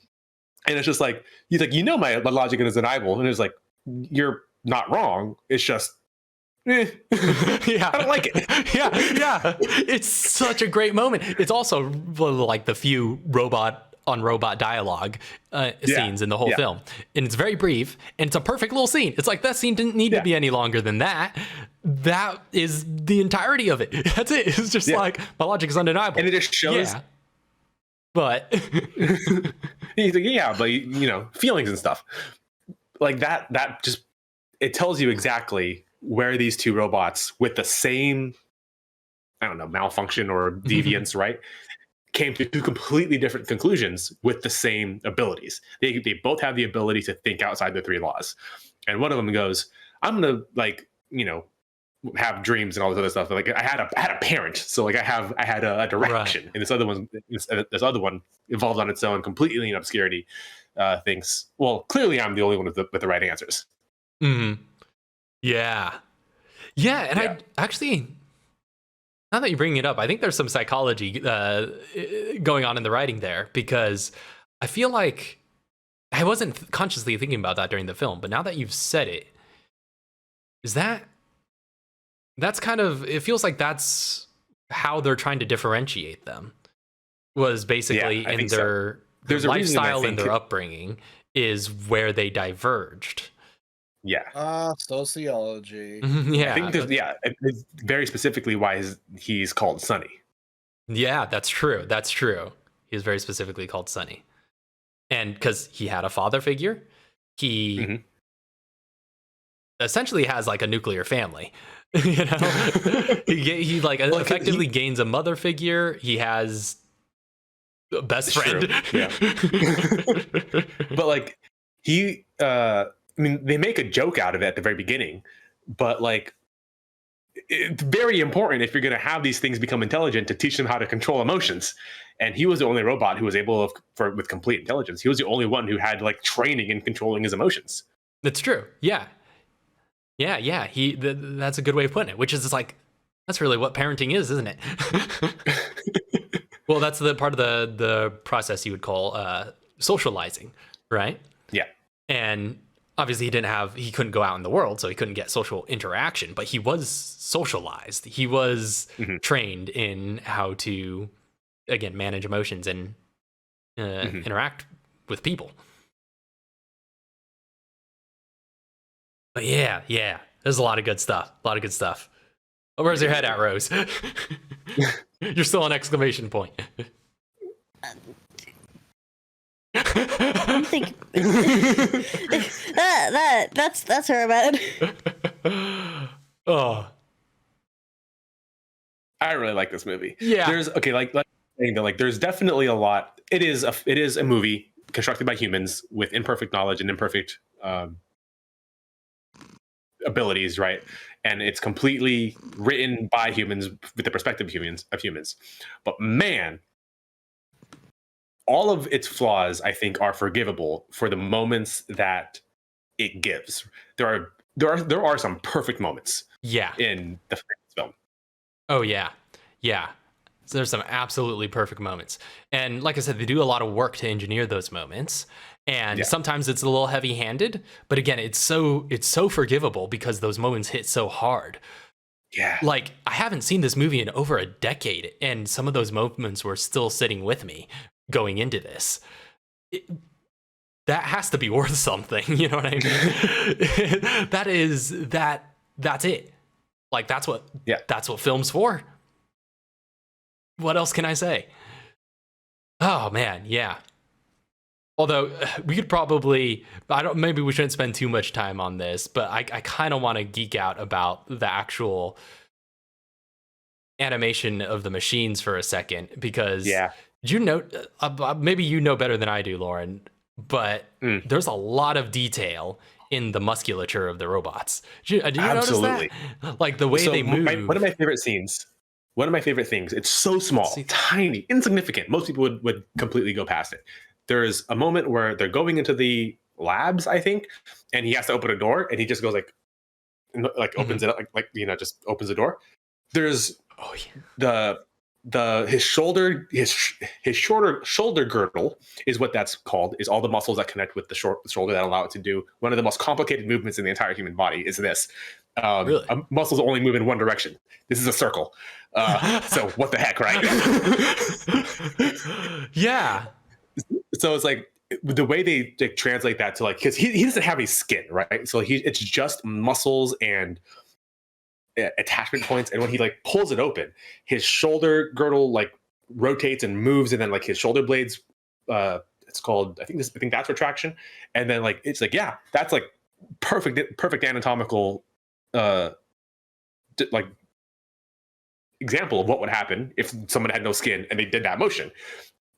and it's just like he's like, my logic is undeniable, and it's like, you're not wrong. It's just, Yeah, I don't like it. yeah. It's such a great moment. It's also like the few robot on robot dialogue scenes in the whole film, and it's very brief, and it's a perfect little scene. It's like that scene didn't need to be any longer than that. That is the entirety of it. That's it. It's just like, my logic is undeniable, and it just shows. Yeah. But he's like, but feelings and stuff like that. That just, it tells you exactly where these two robots with the same, I don't know, malfunction or deviance, right, came to two completely different conclusions with the same abilities. They both have the ability to think outside the three laws, and one of them goes, "I'm gonna have dreams and all this other stuff. Like I had a parent, so like I had a direction." Right. And this other one evolved on its own, completely in obscurity. Thinks, well, clearly I'm the only one with the right answers. Mm-hmm. Yeah. And I actually, now that you bring it up, I think there's some psychology going on in the writing there, because I feel like I wasn't consciously thinking about that during the film, but now that you've said it, that's kind of, it feels like that's how they're trying to differentiate them, was basically in their lifestyle and their upbringing is where they diverged. Yeah. Sociology. Yeah. I think it's very specifically why he's called Sonny. Yeah, that's true. He is very specifically called Sonny. And because he had a father figure, he essentially has like a nuclear family. He effectively gains a mother figure. He has a best friend. Yeah. But like they make a joke out of it at the very beginning, but like it's very important if you're going to have these things become intelligent to teach them how to control emotions. And he was the only robot who was able with complete intelligence. He was the only one who had like training in controlling his emotions. That's true. Yeah. That's a good way of putting it, which is like, that's really what parenting is, isn't it? Well, that's the part of the process you would call socializing, right? Yeah. And obviously he couldn't go out in the world, so he couldn't get social interaction, but he was socialized. He was trained in how to, again, manage emotions and interact with people. But yeah, there's a lot of good stuff. Oh, where's your head at, Rose? You're still on exclamation point. I'm thinking that's her bad. Oh, I really like this movie. Yeah, there's there's definitely a lot. It is a movie constructed by humans with imperfect knowledge and imperfect abilities, right? And it's completely written by humans with the perspective of humans. But man, all of its flaws, I think, are forgivable for the moments that it gives. There are some perfect moments. Yeah. In the film. Oh yeah. So there's some absolutely perfect moments, and like I said, they do a lot of work to engineer those moments. And sometimes it's a little heavy-handed, but again, it's so forgivable because those moments hit so hard. Yeah. Like, I haven't seen this movie in over a decade, and some of those moments were still sitting with me going into this. That has to be worth something, you know what I mean? That's it. Like, that's what film's for. What else can I say? Oh man, yeah. Although we could probably, maybe we shouldn't spend too much time on this, but I kind of want to geek out about the actual animation of the machines for a second, because did you know, maybe you know better than I do, Lauren, but there's a lot of detail in the musculature of the robots. Did you notice that? Like the way they move. One of my favorite scenes. One of my favorite things. It's so small, tiny, insignificant. Most people would completely go past it. There's a moment where they're going into the labs, I think, and he has to open a door, and he just goes like opens it up, just opens the door, there's Oh yeah. his shoulder girdle is what that's called, is all the muscles that connect with the shoulder that allow it to do one of the most complicated movements in the entire human body is this. Really? Muscles only move in one direction. This is a circle. So what the heck, right? Yeah. So it's like the way they translate that to like, because he doesn't have any skin, right? So it's just muscles and attachment points, and when he like pulls it open, his shoulder girdle like rotates and moves, and then like his shoulder blades, it's called, I think that's retraction, and then like it's like, yeah, that's like perfect anatomical like example of what would happen if someone had no skin and they did that motion.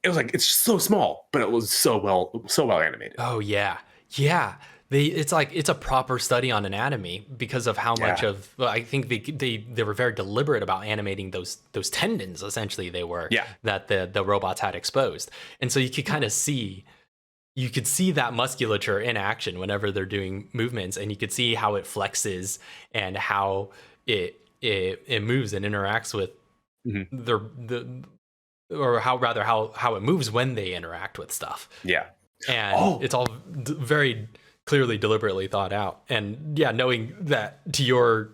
It was like, it's so small, but it was so well animated. Oh yeah, yeah. It's like it's a proper study on anatomy because of how much of, well, I think they were very deliberate about animating those tendons, essentially that the robots had exposed, and so you could kind of see. You could see that musculature in action whenever they're doing movements, and you could see how it flexes and how it moves and interacts with how it moves when they interact with stuff. Yeah, and it's all very clearly deliberately thought out. And yeah, knowing that to your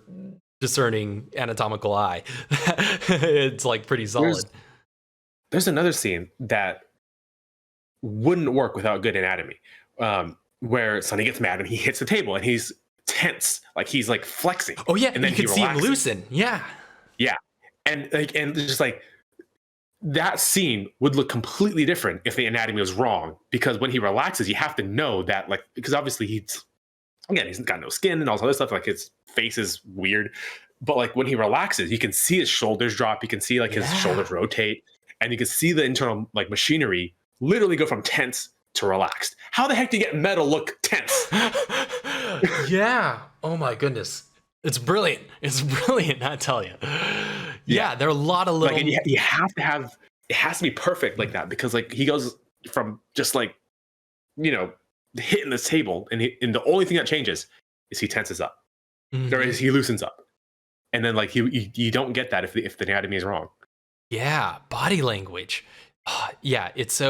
discerning anatomical eye, it's like pretty solid. There's another scene that wouldn't work without good anatomy, where Sonny gets mad and he hits the table and he's tense, like he's like flexing. Oh yeah, and then you can see him loosen. Yeah, and just like that scene would look completely different if the anatomy was wrong, because when he relaxes, you have to know that, like, because obviously he's got no skin and all this other stuff, like his face is weird, but like when he relaxes, you can see his shoulders drop, you can see like his shoulders rotate, and you can see the internal like machinery literally go from tense to relaxed. How the heck do you get metal look tense? Yeah. Oh my goodness. It's brilliant. It's brilliant, I tell you. Yeah, there are a lot of little. Like, you have to have, it has to be perfect like that, because like he goes from just like, hitting this table, and the only thing that changes is he tenses up, or is he loosens up, and then like you don't get that if the anatomy is wrong. Yeah, body language. Yeah, it's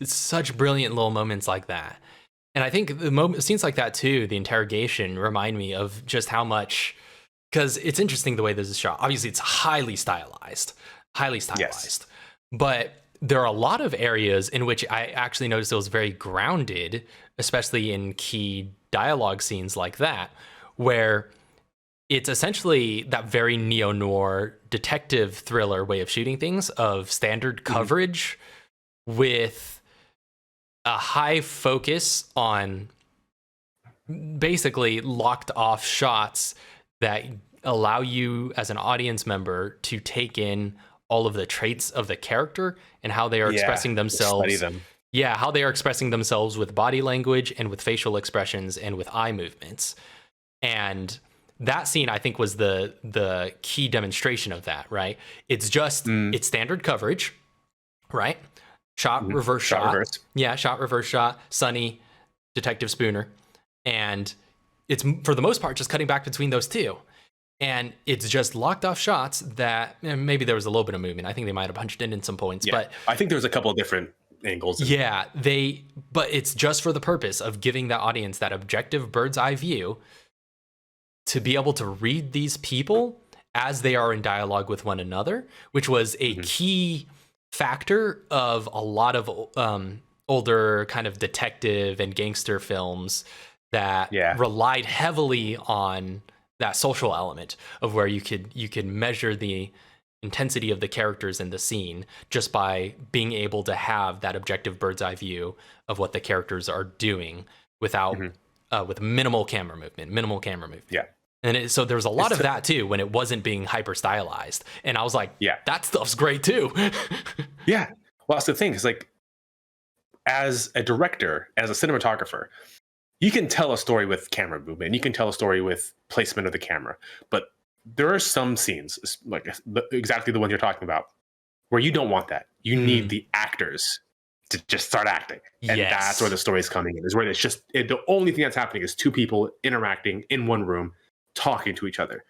such brilliant little moments like that. And I think the scenes like that too, the interrogation, remind me of just how much, because it's interesting the way this is shot. Obviously, it's highly stylized. Yes. But there are a lot of areas in which I actually noticed it was very grounded, especially in key dialogue scenes like that, where it's essentially that very neo-noir detective thriller way of shooting things, of standard coverage with a high focus on basically locked off shots that allow you as an audience member to take in all of the traits of the character and how they are expressing themselves. Study them. Yeah, how they are expressing themselves with body language and with facial expressions and with eye movements. And that scene, I think, was the key demonstration of that, right? It's just, it's standard coverage, right? Shot, reverse shot. Reverse. Yeah, shot, reverse shot. Sonny, Detective Spooner. And it's, for the most part, just cutting back between those two. And it's just locked off shots that, maybe there was a little bit of movement. I think they might have punched in some points. Yeah, but I think there's a couple of different angles. Yeah, but it's just for the purpose of giving the audience that objective bird's eye view to be able to read these people as they are in dialogue with one another, which was a key factor of a lot of older kind of detective and gangster films that relied heavily on that social element of where you could measure the intensity of the characters in the scene just by being able to have that objective bird's eye view of what the characters are doing without with minimal camera movement. Yeah. And so there was a lot of that too when it wasn't being hyper stylized. And I was like, that stuff's great too. Yeah. Well, that's the thing. It's like, as a director, as a cinematographer, you can tell a story with camera movement. You can tell a story with placement of the camera. But there are some scenes, like exactly the one you're talking about, where you don't want that. You need the actors to just start acting. And that's where the story is coming in, is where it's just, the only thing that's happening is two people interacting in one room, talking to each other.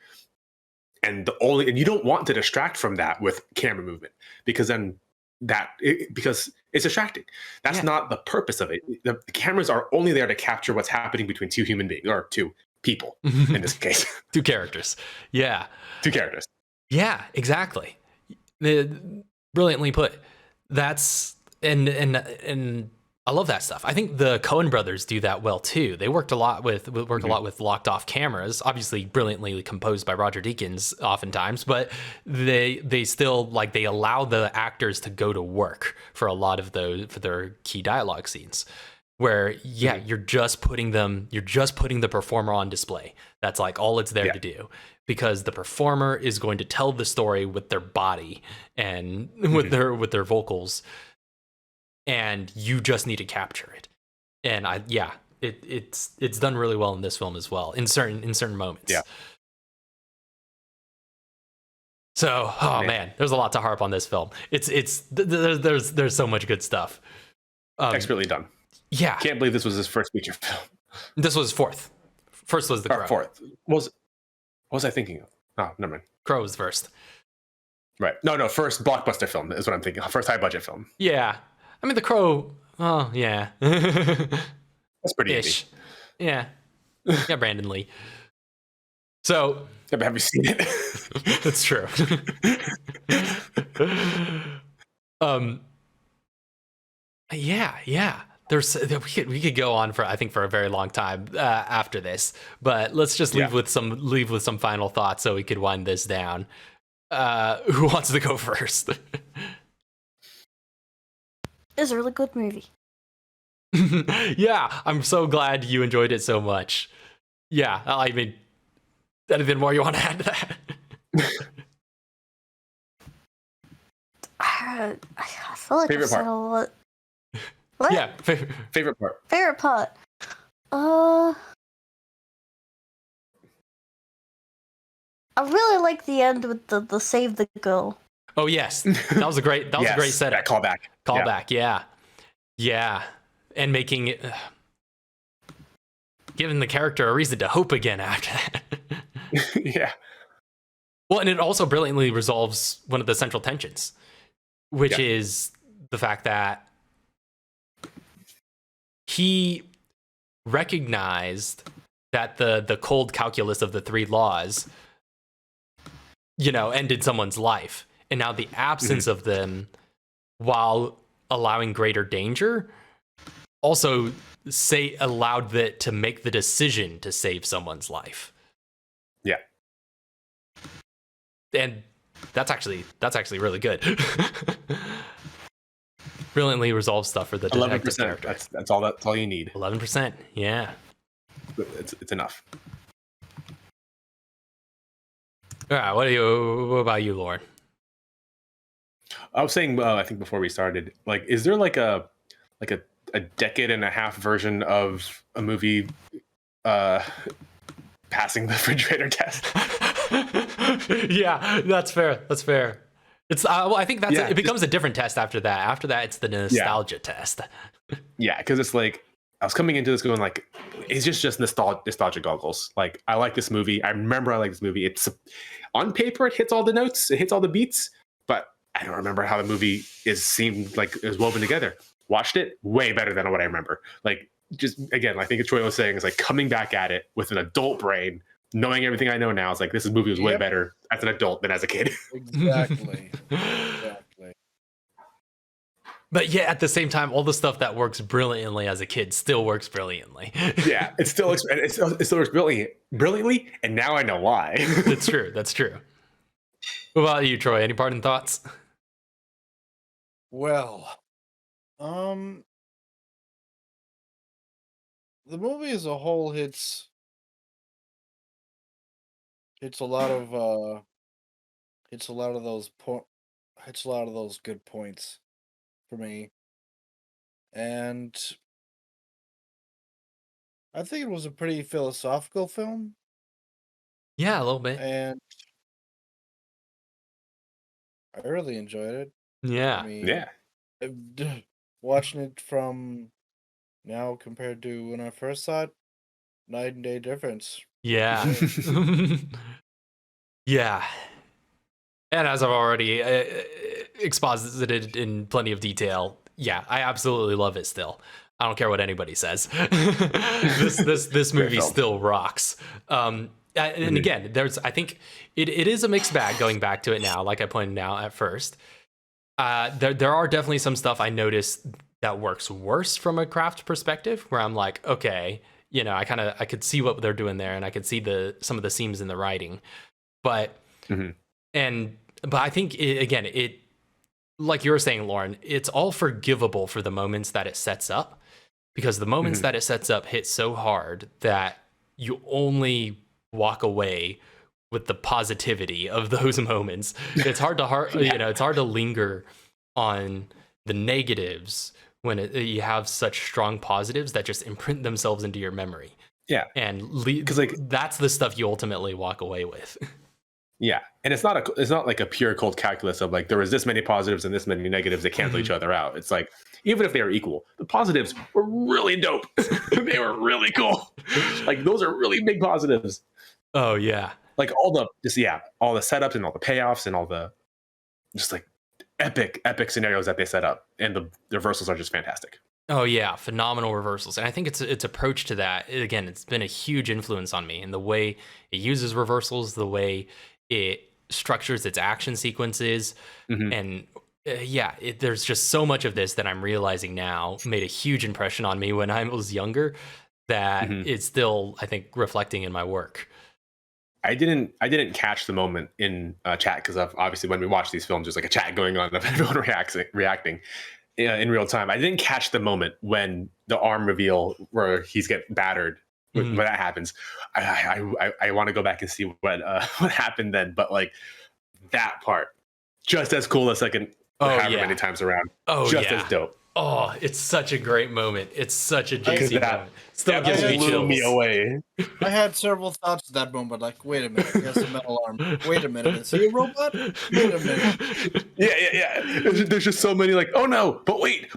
and you don't want to distract from that with camera movement, because then because it's distracting. That's not the purpose of it. The cameras are only there to capture what's happening between two human beings, or two people in this case. Two characters. Yeah. Two characters. Yeah, exactly. Brilliantly put. That's and I love that stuff. I think the Coen brothers do that well too. They worked a lot with locked off cameras, obviously brilliantly composed by Roger Deakins oftentimes, but they still they allow the actors to go to work for a lot of for their key dialogue scenes, where you're just putting the performer on display. That's all it's there to do, because the performer is going to tell the story with their body and with their vocals, and you just need to capture it. And it's done really well in this film as well, in certain moments. Yeah. So, man, there's a lot to harp on this film. There's so much good stuff. Expertly done. Yeah. Can't believe this was his first feature film. This was fourth. First was The Crow. Fourth. What was I thinking of? Oh, never mind. Crow was first. Right. No, first blockbuster film is what I'm thinking. First high budget film. Yeah. I mean, The Crow, oh, yeah. That's pretty ish. Yeah. Yeah, Brandon Lee. So. Have you seen it? That's true. Yeah. We could go on for a very long time after this, but let's just leave with some final thoughts so we could wind this down. Who wants to go first? It's a really good movie. Yeah, I'm so glad you enjoyed it so much. Yeah, I mean, anything more you want to add to that? I feel like favorite I said part. a lot. What? Yeah, favorite part. Favorite part. I really like the end with the save the girl. Oh yes, that was a great a great setup. That callback. Yeah, and making it, giving the character a reason to hope again after that. Yeah. Well, and it also brilliantly resolves one of the central tensions, which is the fact that he recognized that the cold calculus of the three laws, ended someone's life. And now the absence of them, while allowing greater danger, also allowed that to make the decision to save someone's life. Yeah. And that's actually really good. Brilliantly resolved stuff for the detective 11%. character. That's all you need. 11%. Yeah. It's enough. All right. What about you, Lauren? I was saying, I think before we started, is there a decade and a half version of a movie passing the refrigerator test? Yeah, that's fair. It's I think it becomes a different test after that. After that, it's the nostalgia test. Yeah, because it's I was coming into this going it's just nostalgia goggles. I like this movie. I remember I like this movie. It's on paper, it hits all the notes, it hits all the beats, but I don't remember how the movie seemed like it was woven together. Watched it, way better than what I remember. Just again, I think Troy was saying is coming back at it with an adult brain, knowing everything I know now. It's this movie was way better as an adult than as a kid. Exactly. But yeah, at the same time, all the stuff that works brilliantly as a kid still works brilliantly. Yeah, it still works brilliantly, and now I know why. That's true. What about you, Troy? Any parting thoughts? Well, the movie as a whole hits a lot of those good points for me, and I think it was a pretty philosophical film. Yeah, a little bit. And I really enjoyed it. Yeah. I mean, watching it from now compared to when I first saw it, night and day difference. Yeah. Yeah. And as I've already exposited in plenty of detail, yeah, I absolutely love it still. I don't care what anybody says. This movie still rocks. And again, I think it is a mixed bag going back to it now, like I pointed out at first. There are definitely some stuff I noticed that works worse from a craft perspective, where I'm like, okay, I could see what they're doing there, and I could see some of the seams in the writing. But but I think it like you were saying, Lauren, it's all forgivable for the moments that it sets up, because the moments that it sets up hit so hard that you only walk away with the positivity of those moments. It's hard to it's hard to linger on the negatives when you have such strong positives that just imprint themselves into your memory. Yeah, and because that's the stuff you ultimately walk away with. Yeah, and it's not like a pure cold calculus of like there was this many positives and this many negatives that cancel each other out. It's like even if they were equal, the positives were really dope. They were really cool. Like those are really big positives. Oh yeah, like all the setups and all the payoffs and all the just like epic scenarios that they set up, and the reversals are just fantastic. Oh yeah, phenomenal reversals. And I think its approach to that, again, it's been a huge influence on me, and the way it uses reversals, the way it structures its action sequences, and there's just so much of this that I'm realizing now made a huge impression on me when I was younger that it's still, I think, reflecting in my work. I didn't catch the moment in chat, because obviously when we watch these films, there's like a chat going on of everyone reacting in real time. I didn't catch the moment when the arm reveal where he's getting battered. When that happens, I want to go back and see what happened then. But like that part, just as cool as however many times around. Just as dope. Oh, it's such a great moment. It's such a juicy moment. Still gives me chills. Blew me away. I had several thoughts at that moment. Like, wait a minute, he has a metal arm. Wait a minute, is he a robot? Wait a minute. Yeah. There's just so many like, oh no, but wait,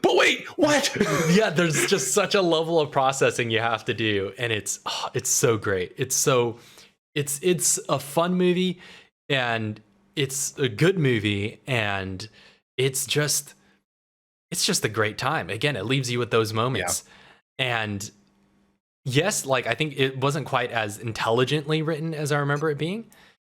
what? Yeah, there's just such a level of processing you have to do, and it's so great. It's a fun movie, and it's a good movie, and it's just a great time. Again, it leaves you with those moments. And yes, like I think it wasn't quite as intelligently written as I remember it being.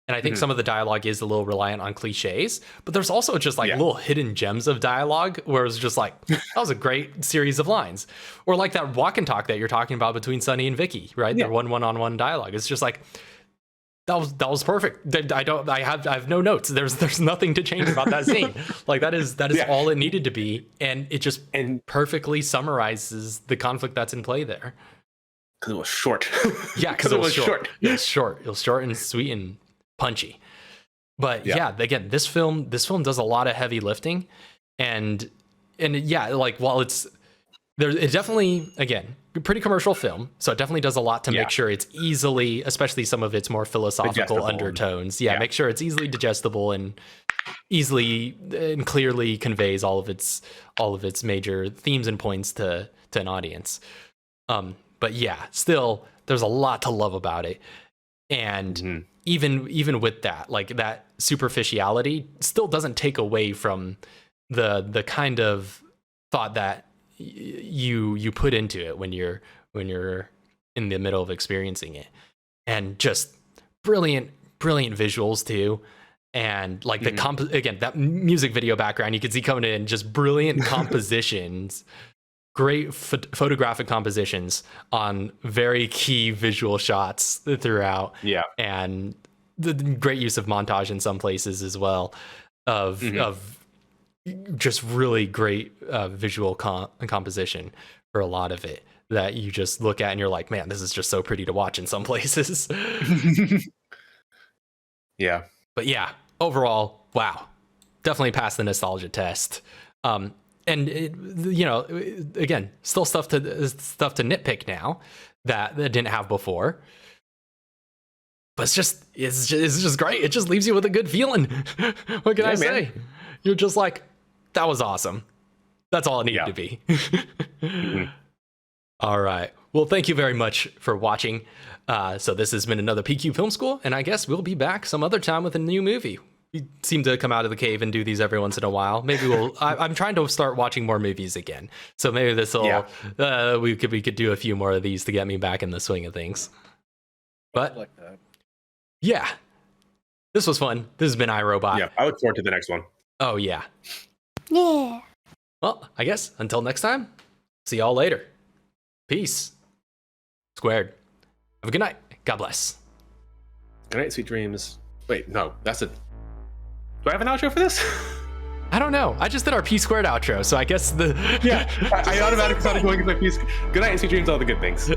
And I think some of the dialogue is a little reliant on cliches, but there's also just like little hidden gems of dialogue where it's just like, that was a great series of lines. Or like that walk and talk that you're talking about between Sonny and Vicky, right? Their one-on-one dialogue. It's just like, that was perfect. I have no notes. There's nothing to change about that scene. Like that is all it needed to be, and it just perfectly summarizes the conflict that's in play there. Because it was short. Yeah, because it was short. It was short. It was short and sweet and punchy. But again, this film does a lot of heavy lifting, and like while it definitely, again, pretty commercial film, so it definitely does a lot to make sure it's easily, especially some of its more philosophical undertones, make sure it's easily digestible and easily and clearly conveys all of its major themes and points to an audience. But still there's a lot to love about it, and even with that, like that superficiality still doesn't take away from the kind of thought that you put into it when you're in the middle of experiencing it. And just brilliant visuals too, and like the again, that music video background you can see coming in, just brilliant compositions, great photographic compositions on very key visual shots throughout, and the great use of montage in some places as well of just really great visual composition for a lot of it that you just look at and you're like, man, this is just so pretty to watch in some places. But overall, wow, definitely passed the nostalgia test. And it, again, still stuff to nitpick now that didn't have before. But it's just great. It just leaves you with a good feeling. What can I say? You're just like, that was awesome. That's all it needed to be. All right. Well, thank you very much for watching. So this has been another PQ Film School, and I guess we'll be back some other time with a new movie. We seem to come out of the cave and do these every once in a while. Maybe I'm trying to start watching more movies again. So maybe this will. We could do a few more of these to get me back in the swing of things. But like that. Yeah, this was fun. This has been iRobot. Yeah, I look forward to the next one. Oh yeah. Yeah. Well, I guess until next time. See y'all later. Peace. Squared. Have a good night. God bless. Good night, sweet dreams. Wait, no, that's it. Do I have an outro for this? I don't know. I just did our P squared outro, so I guess I automatically started going into my piece. Good night, sweet dreams, all the good things.